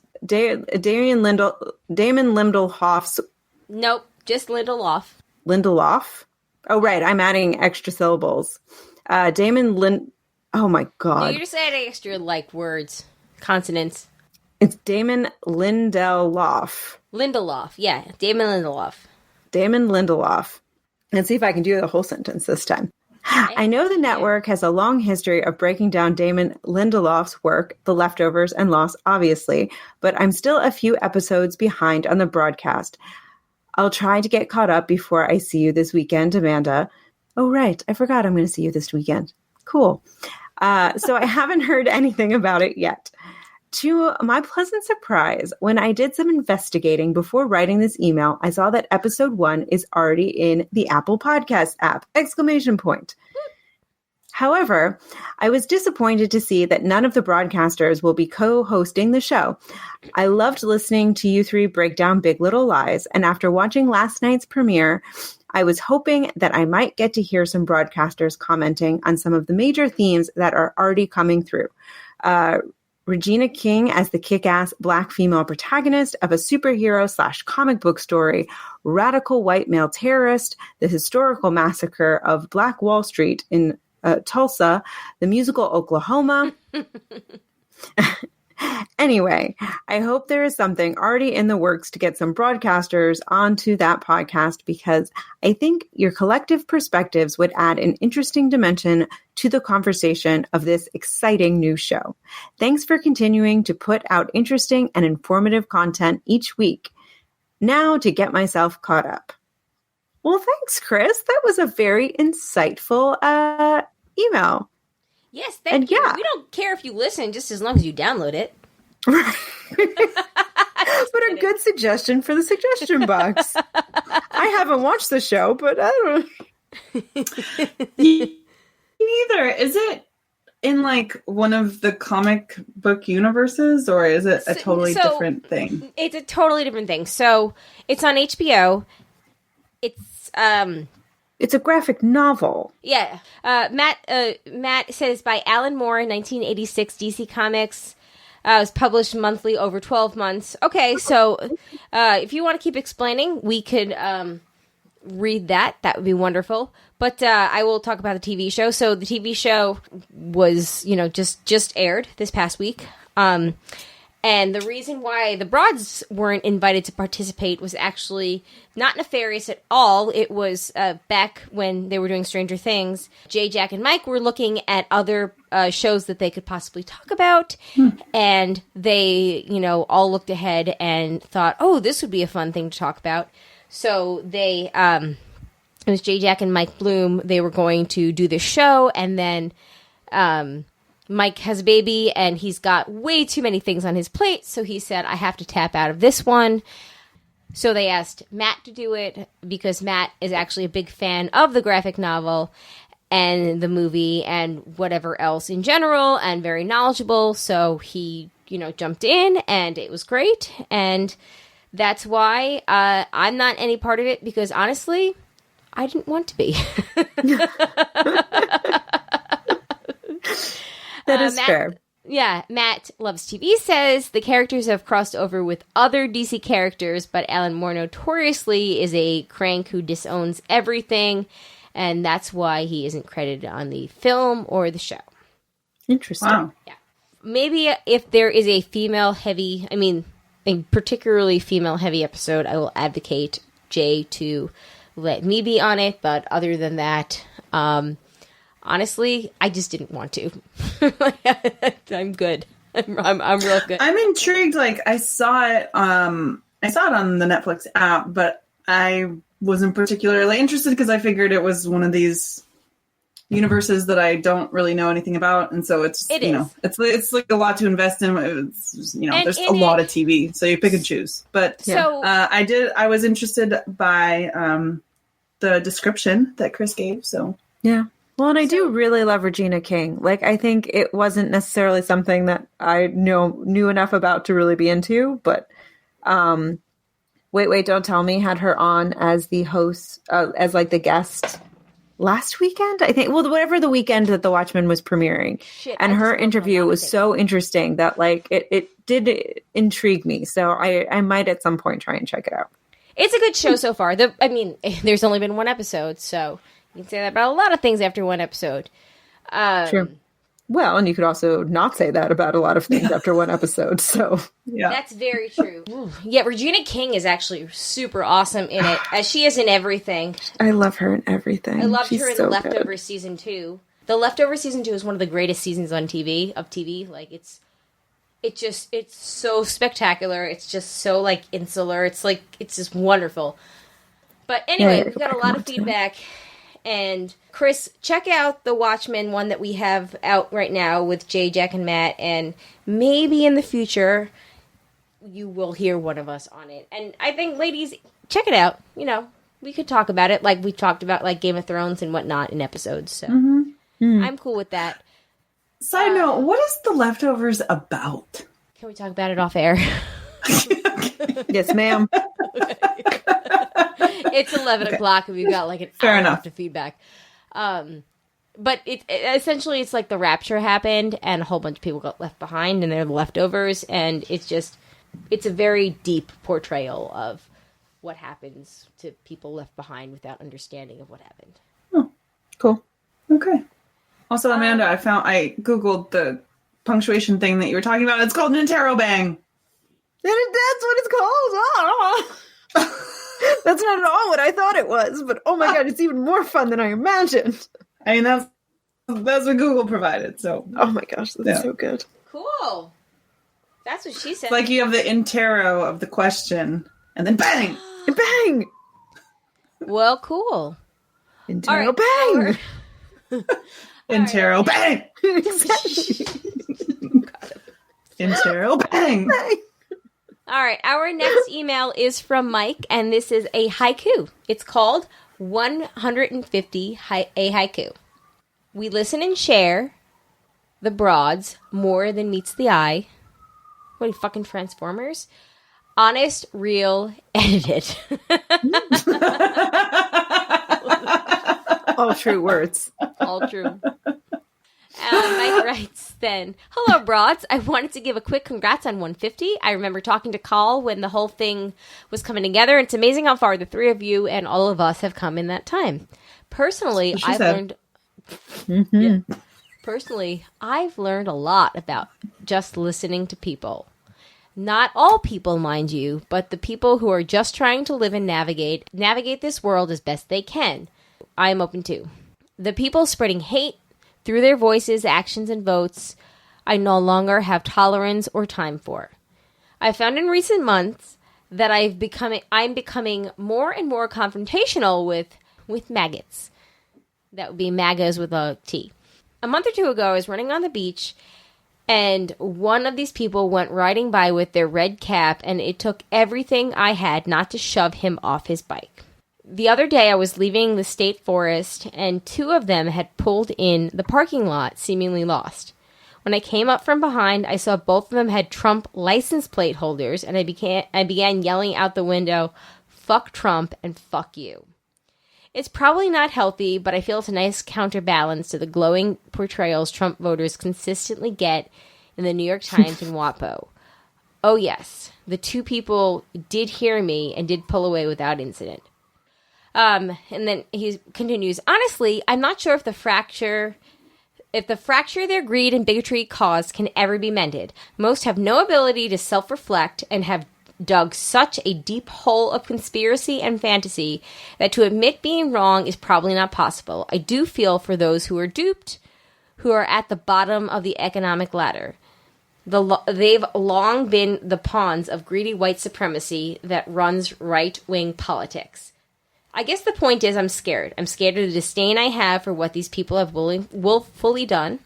A: Nope, just Lindelof.
B: Lindelof? Oh, right. I'm adding extra syllables. Oh my god.
A: No, you're just adding extra like words, consonants.
B: It's Damon Lindelof.
A: Lindelof, yeah. Damon Lindelof.
B: Let's see if I can do the whole sentence this time. I know the network has a long history of breaking down Damon Lindelof's work, The Leftovers and Lost, obviously, but I'm still a few episodes behind on the broadcast. I'll try to get caught up before I see you this weekend, Amanda. Oh, right. I forgot I'm going to see you this weekend. Cool. So I haven't heard anything about it yet. To my pleasant surprise, when I did some investigating before writing this email, I saw that episode 1 is already in the Apple Podcast app! ! However, I was disappointed to see that none of the broadcasters will be co-hosting the show. I loved listening to you three break down Big Little Lies, and after watching last night's premiere, I was hoping that I might get to hear some broadcasters commenting on some of the major themes that are already coming through. Regina King as the kick-ass black female protagonist of a superhero/comic book story, radical white male terrorist, the historical massacre of Black Wall Street in Tulsa, the musical Oklahoma. Anyway, I hope there is something already in the works to get some broadcasters onto that podcast, because I think your collective perspectives would add an interesting dimension to the conversation of this exciting new show. Thanks for continuing to put out interesting and informative content each week. Now to get myself caught up. Well, thanks, Chris. That was a very insightful email.
A: Yes, thank you. We don't care if you listen, just as long as you download it.
B: But a good suggestion for the suggestion box. I haven't watched the show, but I don't know.
C: Neither. Is it in like one of the comic book universes, or is it a totally different thing?
A: It's a totally different thing. So it's on HBO.
B: It's a graphic novel.
A: Yeah. Matt says by Alan Moore in 1986 DC Comics. It was published monthly over 12 months. Okay, so if you want to keep explaining, we could read that. That would be wonderful. But I will talk about the TV show. So the TV show was, just aired this past week. And the reason why the Broads weren't invited to participate was actually not nefarious at all. It was back when they were doing Stranger Things. Jay, Jack, and Mike were looking at other shows that they could possibly talk about. And they, all looked ahead and thought, oh, this would be a fun thing to talk about. So they, it was Jay, Jack, and Mike Bloom. They were going to do this show, and then Mike has a baby, and he's got way too many things on his plate, so he said, I have to tap out of this one. So they asked Matt to do it, because Matt is actually a big fan of the graphic novel and the movie and whatever else in general, and very knowledgeable, so he, jumped in, and it was great, and that's why I'm not any part of it, because honestly, I didn't want to be.
B: That is fair.
A: Yeah, Matt Loves TV says the characters have crossed over with other DC characters, but Alan Moore notoriously is a crank who disowns everything, and that's why he isn't credited on the film or the show.
B: Interesting.
C: Wow.
A: Yeah. Maybe if there is a a particularly female-heavy episode, I will advocate Jay to let me be on it, but other than that, honestly, I just didn't want to. I'm good. I'm real good.
C: I'm intrigued. Like, I saw it on the Netflix app, but I wasn't particularly interested because I figured it was one of these universes that I don't really know anything about, and so it's like a lot to invest in. It's there's a lot of TV, so you pick and choose. But
A: so
C: I was interested by the description that Chris gave. So
B: yeah. Well, and I do really love Regina King. Like, I think it wasn't necessarily something that I knew enough about to really be into, but Wait, Don't Tell Me had her on as the host, as like the guest last weekend, I think. Well, whatever the weekend that The Watchmen was premiering. And her interview was so interesting that like it did intrigue me. So I might at some point try and check it out.
A: It's a good show so far. There's only been one episode, so you can say that about a lot of things after one episode.
B: Sure. Well, and you could also not say that about a lot of things after one episode. So
C: yeah,
A: that's very true. Yeah, Regina King is actually super awesome in it, as she is in everything.
B: I love her in everything.
A: I loved
B: She's
A: her in
B: so
A: Leftovers season 2. The Leftovers season 2 is one of the greatest seasons on TV. Like it's so spectacular. It's just so like insular. It's just wonderful. But anyway, we've got a lot of feedback. And Chris, check out the Watchmen one that we have out right now with Jay, Jack, and Matt. And maybe in the future, you will hear one of us on it. And I think, ladies, check it out. We could talk about it like we talked about like Game of Thrones and whatnot in episodes. So I'm cool with that.
C: Side note, what is The Leftovers about?
A: Can we talk about it off air?
B: Yes, ma'am.
A: It's 11 o'clock and we've got like an hour left of feedback. But essentially it's like the rapture happened and a whole bunch of people got left behind and they're the leftovers, and it's a very deep portrayal of what happens to people left behind without understanding of what happened.
C: Oh, cool. Okay. Also, Amanda, I Googled the punctuation thing that you were talking about. It's called an interrobang.
B: That's what it's called. Oh. That's not at all what I thought it was, but oh my god, it's even more fun than I imagined.
C: I mean, that's what Google provided. So,
B: oh my gosh, that's so good.
A: Cool. That's what she said.
C: It's like you have the interro of the question, and then bang,
B: bang.
A: Well, cool.
B: Interro bang.
C: Interro bang. Interro bang.
A: All right, our next email is from Mike, and this is a haiku. It's called 150 a haiku. We listen and share the Broads more than meets the eye. What are you, fucking Transformers? Honest, real, edited.
B: All true words.
A: All true. Mike writes, then. Hello, broads. I wanted to give a quick congrats on 150. I remember talking to Call when the whole thing was coming together. It's amazing how far the three of you and all of us have come in that time. Personally, I've learned...
B: Mm-hmm.
A: Yeah. Personally, I've learned a lot about just listening to people. Not all people, mind you, but the people who are just trying to live and navigate this world as best they can. I am open to. The people spreading hate through their voices, actions, and votes, I no longer have tolerance or time for. I found in recent months that I'm becoming more and more confrontational with maggots. That would be MAGAs with a T. A month or two ago, I was running on the beach, and one of these people went riding by with their red cap, and it took everything I had not to shove him off his bike. The other day, I was leaving the state forest, and two of them had pulled in the parking lot, seemingly lost. When I came up from behind, I saw both of them had Trump license plate holders, and I began yelling out the window, "Fuck Trump and fuck you." It's probably not healthy, but I feel it's a nice counterbalance to the glowing portrayals Trump voters consistently get in the New York Times and WAPO. Oh yes, the two people did hear me and did pull away without incident. And then he continues, honestly, I'm not sure if the fracture their greed and bigotry caused can ever be mended. Most have no ability to self-reflect and have dug such a deep hole of conspiracy and fantasy that to admit being wrong is probably not possible. I do feel for those who are duped, who are at the bottom of the economic ladder. They've long been the pawns of greedy white supremacy that runs right-wing politics. I guess the point is I'm scared. I'm scared of the disdain I have for what these people have willfully done.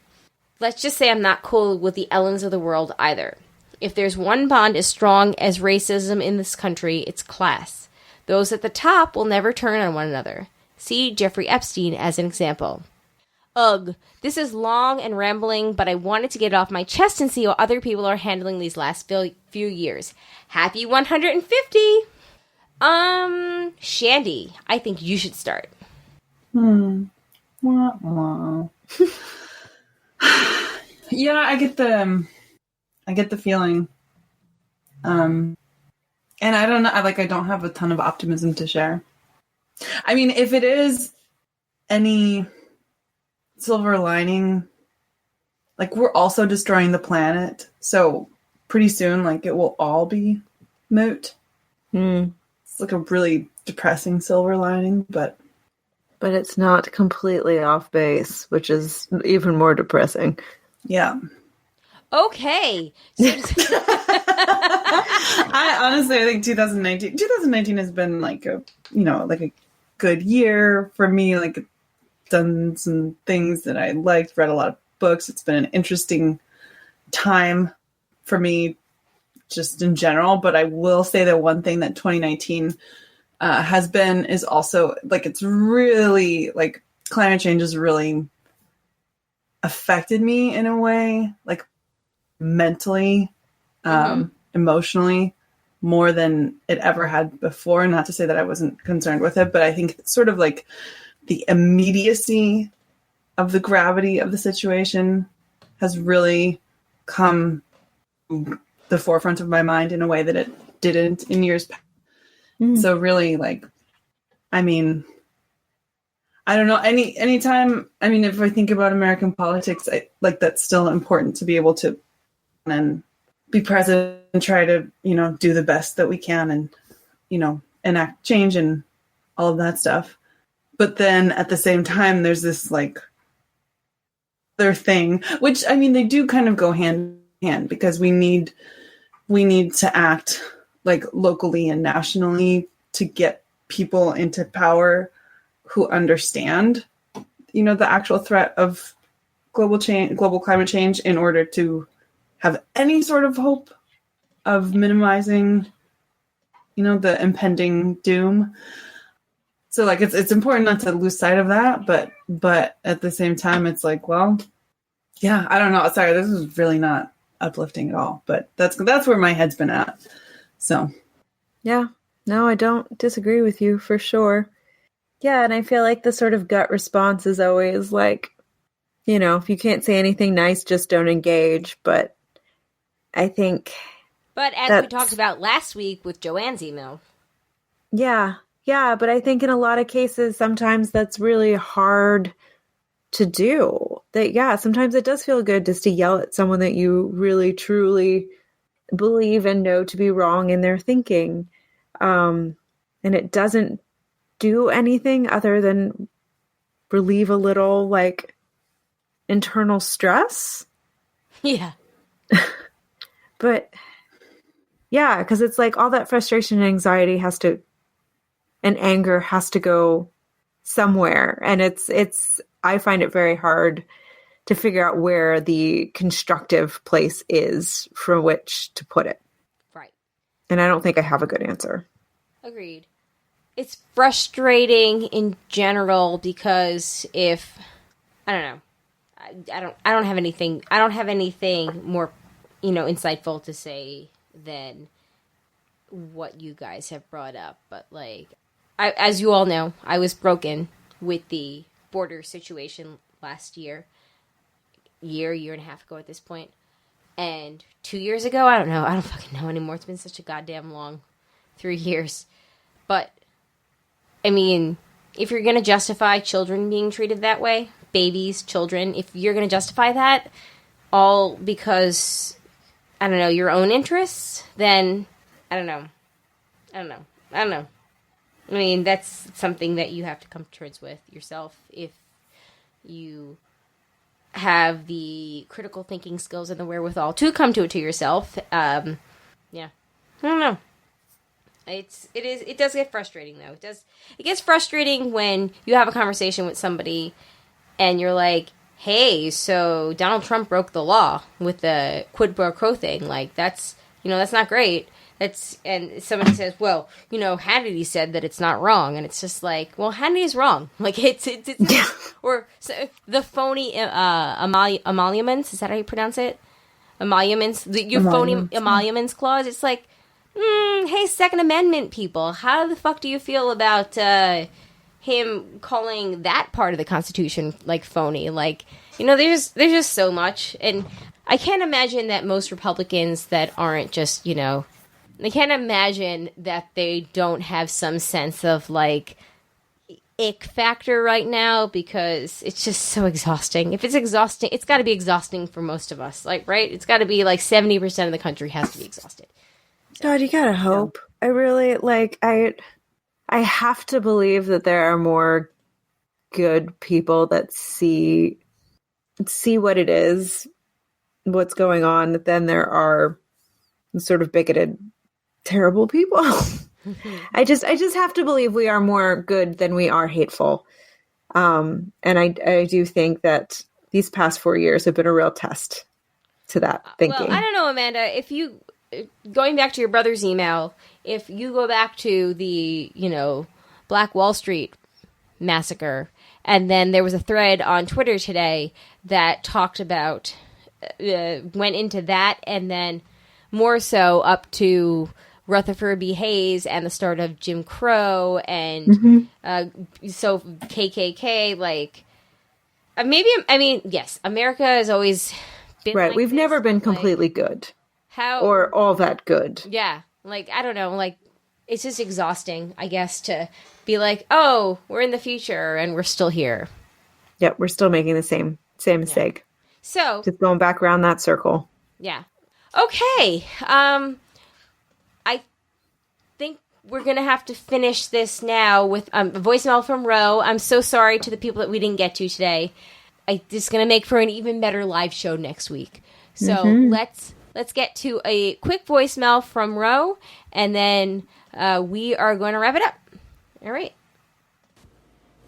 A: Let's just say I'm not cool with the Ellens of the world either. If there's one bond as strong as racism in this country, it's class. Those at the top will never turn on one another. See Jeffrey Epstein as an example. Ugh, this is long and rambling, but I wanted to get it off my chest and see how other people are handling these last few years. Happy 150! Shandy, I think you should start.
C: Wah, wah. Yeah, I get the feeling. And I don't know, I don't have a ton of optimism to share. I mean, if it is any silver lining, we're also destroying the planet. So pretty soon, it will all be moot. It's a really depressing silver lining, but
B: it's not completely off base, which is even more depressing.
C: Yeah.
A: Okay.
C: I think 2019 has been a good year for me. Done some things that I liked, read a lot of books. It's been an interesting time for me just in general. But I will say that one thing that 2019 is also it's really climate change has really affected me in a way, mentally, emotionally, more than it ever had before. Not to say that I wasn't concerned with it, but I think sort of the immediacy of the gravity of the situation has really come to the forefront of my mind in a way that it didn't in years past. So really, I mean, I don't know, anytime, I mean, if I think about American politics, that's still important to be able to and be present and try to, do the best that we can and, enact change and all of that stuff. But then at the same time, there's this other thing, which, I mean, they do kind of go hand in hand because we need to act locally and nationally to get people into power who understand, the actual threat of global climate change in order to have any sort of hope of minimizing, the impending doom. So it's important not to lose sight of that, but at the same time, it's well, yeah, I don't know. Sorry, this is really not uplifting at all, but that's where my head's been at. So,
B: yeah, no, I don't disagree with you for sure. Yeah, and I feel the sort of gut response is always if you can't say anything nice, just don't engage. But I think...
A: But as we talked about last week with Joanne's email.
B: Yeah, but I think in a lot of cases, sometimes that's really hard to do. Sometimes it does feel good just to yell at someone that you really, truly believe and know to be wrong in their thinking. And it doesn't do anything other than relieve a little, like, internal stress.
A: Yeah.
B: But, yeah, because it's like all that frustration and anxiety and anger has to go somewhere. And I find it very hard to figure out where the constructive place is from which to put it.
A: Right.
B: And I don't think I have a good answer.
A: Agreed. It's frustrating in general because I don't know, I don't have anything more, insightful to say than what you guys have brought up. But like, as you all know, I was broken with the border situation last year and a half ago at this point. And 2 years ago, I don't fucking know anymore. It's been such a goddamn long 3 years. But, I mean, if you're going to justify children being treated that way, babies, children, if you're going to justify that all because, I don't know, your own interests, then, I don't know. I mean, that's something that you have to come to terms with yourself if you have the critical thinking skills and the wherewithal to come to it to yourself. Yeah. I don't know. It does get frustrating though. It gets frustrating when you have a conversation with somebody and you're like, hey, so Donald Trump broke the law with the quid pro quo thing. Like, that's not great. And somebody says, well, Hannity said that it's not wrong. And it's just like, well, Hannity is wrong. Like, it's or so, the phony emoluments, is that how you pronounce it? Emoluments, your phony emoluments clause. It's like, hey, Second Amendment people, how the fuck do you feel about him calling that part of the Constitution, like, phony? Like, there's just so much. And I can't imagine that most Republicans that aren't just, I can't imagine that they don't have some sense of, like, ick factor right now because it's just so exhausting. If it's exhausting, it's got to be exhausting for most of us, like, right? It's got to be, like, 70% of the country has to be exhausted. So,
B: God, you gotta hope. I really, like, I have to believe that there are more good people that see what it is, what's going on, than there are sort of bigoted, terrible people. I just have to believe we are more good than we are hateful. And I do think that these past 4 years have been a real test to that thinking.
A: Well, I don't know, Amanda, if you, going back to your brother's email, if you go back to the, Black Wall Street massacre, and then there was a thread on Twitter today that talked about, went into that, and then more so up to Rutherford B. Hayes and the start of Jim Crow and so KKK, like, yes, America has always been
B: right.
A: Like
B: We've
A: this,
B: never been
A: like,
B: completely good.
A: How
B: or all that good.
A: Yeah, like, I don't know, like, it's just exhausting, I guess, to be like, oh, we're in the future and we're still here.
B: Yep, we're still making the same mistake.
A: Yeah. So
B: just going back around that circle.
A: Yeah. Okay. I think we're going to have to finish this now with a voicemail from Ro. I'm so sorry to the people that we didn't get to today. It's going to make for an even better live show next week. So let's get to a quick voicemail from Ro, and then we are going to wrap it up. All right.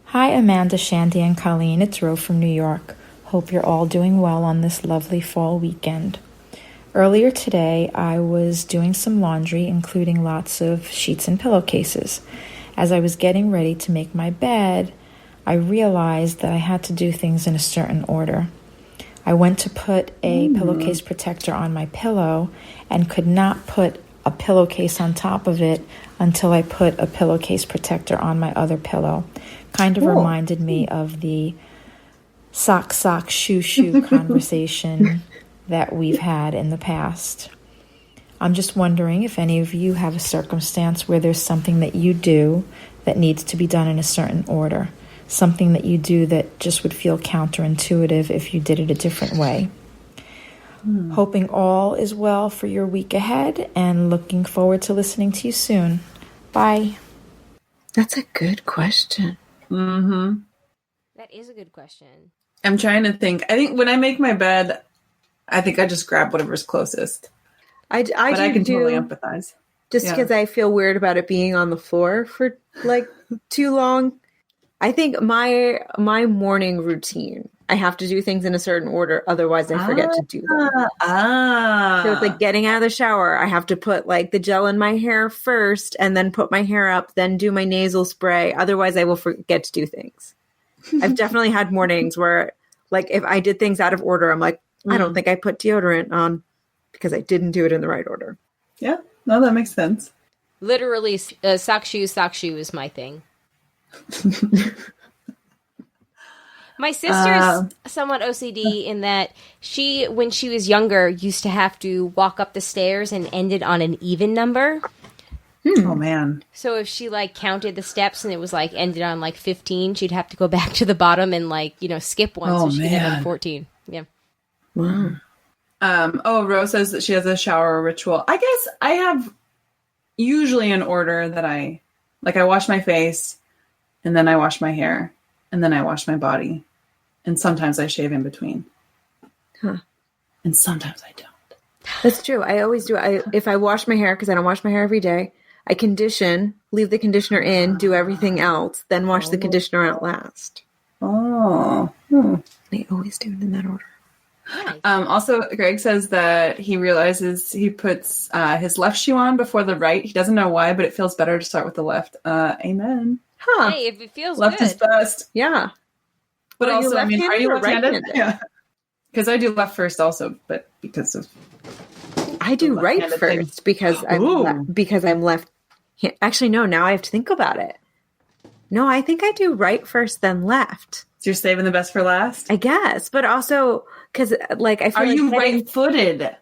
F: Hi, Amanda, Shandy, and Colleen. It's Ro from New York. Hope you're all doing well on this lovely fall weekend. Earlier today, I was doing some laundry, including lots of sheets and pillowcases. As I was getting ready to make my bed, I realized that I had to do things in a certain order. I went to put a pillowcase protector on my pillow and could not put a pillowcase on top of it until I put a pillowcase protector on my other pillow. Kind of reminded me of the sock, sock, shoe, shoe conversation that we've had in the past. I'm just wondering if any of you have a circumstance where there's something that you do that needs to be done in a certain order. Something that you do that just would feel counterintuitive if you did it a different way. Hoping all is well for your week ahead and looking forward to listening to you soon. Bye.
B: That's a good question.
C: Mm-hmm.
A: That is a good question.
C: I'm trying to think. I think when I make my bed, I think I just grab whatever's closest.
B: I can
C: totally empathize.
B: Just because I feel weird about it being on the floor for like too long. I think my morning routine, I have to do things in a certain order. Otherwise, I forget to do them. So it's like getting out of the shower. I have to put like the gel in my hair first and then put my hair up, then do my nasal spray. Otherwise, I will forget to do things. I've definitely had mornings where like if I did things out of order, I'm like, I don't think I put deodorant on because I didn't do it in the right order.
C: Yeah, no, that makes sense.
A: Literally, sock shoe is my thing. My sister's somewhat OCD in that she, when she was younger, used to have to walk up the stairs and ended on an even number.
C: Oh, man.
A: So if she, like, counted the steps and it was, like, ended on, like, 15, she'd have to go back to the bottom and, like, you know, skip one so she could end on 14. Yeah.
B: Wow.
C: Rose says that she has a shower ritual. I guess I have usually an order that I wash my face, and then I wash my hair, and then I wash my body. And sometimes I shave in between.
B: Huh.
C: And sometimes I don't.
B: That's true. I always do. If I wash my hair, because I don't wash my hair every day, I condition, leave the conditioner in, do everything else, then wash the conditioner out last.
C: Oh.
B: I always do it in that order.
A: Nice.
C: Also, Greg says that he realizes he puts his left shoe on before the right. He doesn't know why, but it feels better to start with the left. Amen.
B: Huh.
A: Hey, if it feels
C: Left
A: good.
C: is best.
B: Yeah.
C: But
B: Are you
C: also, I mean, are you
B: left-handed or
C: left-handed? Yeah. Because I do left first also, but because of...
B: I do right
C: left-handed
B: first
C: thing.
B: because I'm left. Actually, no, now I have to think about it. No, I think I do right first, then left.
C: So you're saving the best for last?
B: I guess, but also because like I feel
C: Are
B: like
C: you right-footed?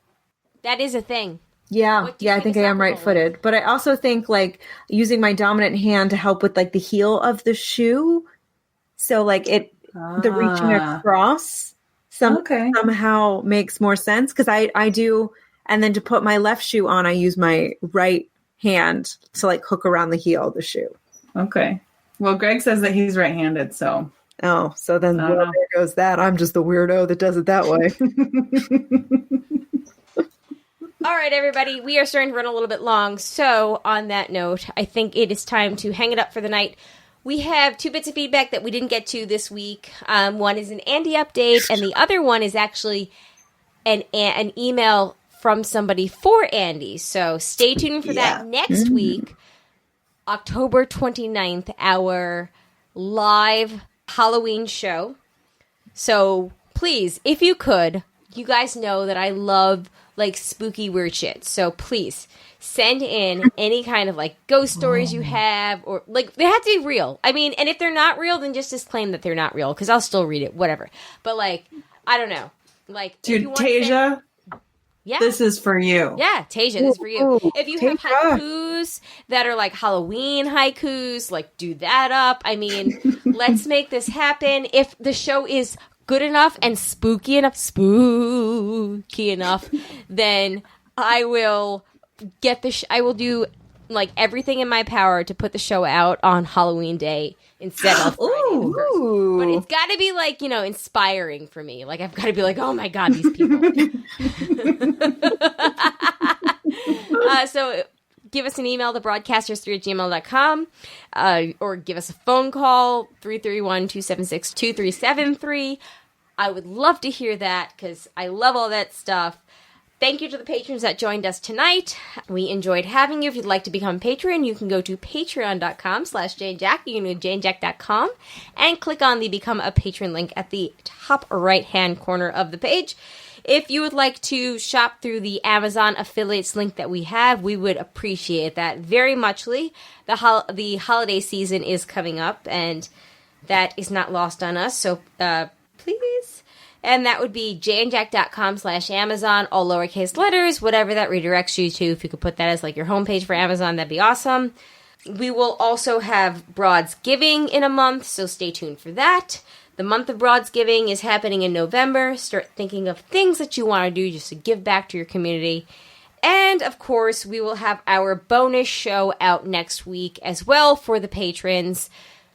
A: That is a thing.
B: Yeah,
A: What do you
B: I
A: think
B: think I
A: is
B: am
A: applicable?
B: right-footed. But I also think like using my dominant hand to help with like the heel of the shoe, so like the reaching across somehow makes more sense because I do. And then to put my left shoe on, I use my right hand to like hook around the heel of the shoe.
C: Okay. Well, Greg says that he's right-handed, so...
B: Oh, so then there goes that. I'm just the weirdo that does it that way.
A: All right, everybody, we are starting to run a little bit long. So on that note, I think it is time to hang it up for the night. We have 2 bits of feedback that we didn't get to this week. One is an Andy update, and the other one is actually an email from somebody for Andy. So stay tuned for that next week, October 29th, our live Halloween show. So please, if you could, you guys know that I love like spooky weird shit. So please send in any kind of like ghost stories you have, or like they have to be real. I mean, and if they're not real, then just disclaim that they're not real because I'll still read it, whatever. But like, I don't know. Like,
C: dude, Tasia, this is for you.
A: Yeah, Tasia, this is for you. If you have haikus that are like Halloween haikus, like do that up. I mean, let's make this happen. If the show is good enough and spooky enough, then I will get I will do like everything in my power to put the show out on Halloween Day instead of Friday the 1st. But it's got to be like, you know, inspiring for me. Like I've got to be like, oh my God, these people. So give us an email, thebroadcasters3@gmail.com, or give us a phone call, 331-276-2373. I would love to hear that because I love all that stuff. Thank you to the patrons that joined us tonight. We enjoyed having you. If you'd like to become a patron, you can go to patreon.com/JaneJack. You can go to janejack.com and click on the Become a Patron link at the top right-hand corner of the page. If you would like to shop through the Amazon affiliates link that we have, we would appreciate that very muchly. The holiday season is coming up, and that is not lost on us. So please. And that would be jandjack.com/Amazon, all lowercase letters, whatever that redirects you to. If you could put that as like your homepage for Amazon, that'd be awesome. We will also have Broads Giving in a month, so stay tuned for that. The month of Broads Giving is happening in November. Start thinking of things that you want to do just to give back to your community. And, of course, we will have our bonus show out next week as well for the patrons.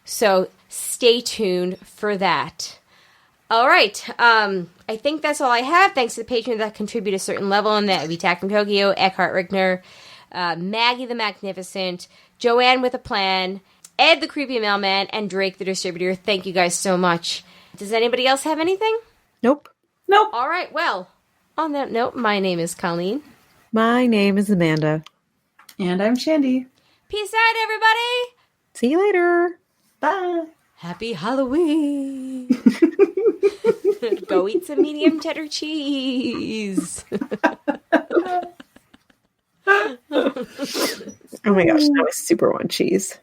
A: So stay tuned for that. All right. I think that's all I have. Thanks to the patrons that contribute a certain level, and that would be Tack from Tokyo, Eckhart Rickner, Maggie the Magnificent, Joanne with a Plan, Ed the Creepy Mailman, and Drake the Distributor. Thank you guys so much. Does anybody else have anything?
B: Nope.
A: All right. Well, on that note, my name is Colleen.
B: My name is Amanda.
C: And I'm Shandy.
A: Peace out, everybody.
B: See you later.
C: Bye.
A: Happy Halloween. Go eat some medium cheddar cheese.
B: Oh my gosh, now I super want cheese.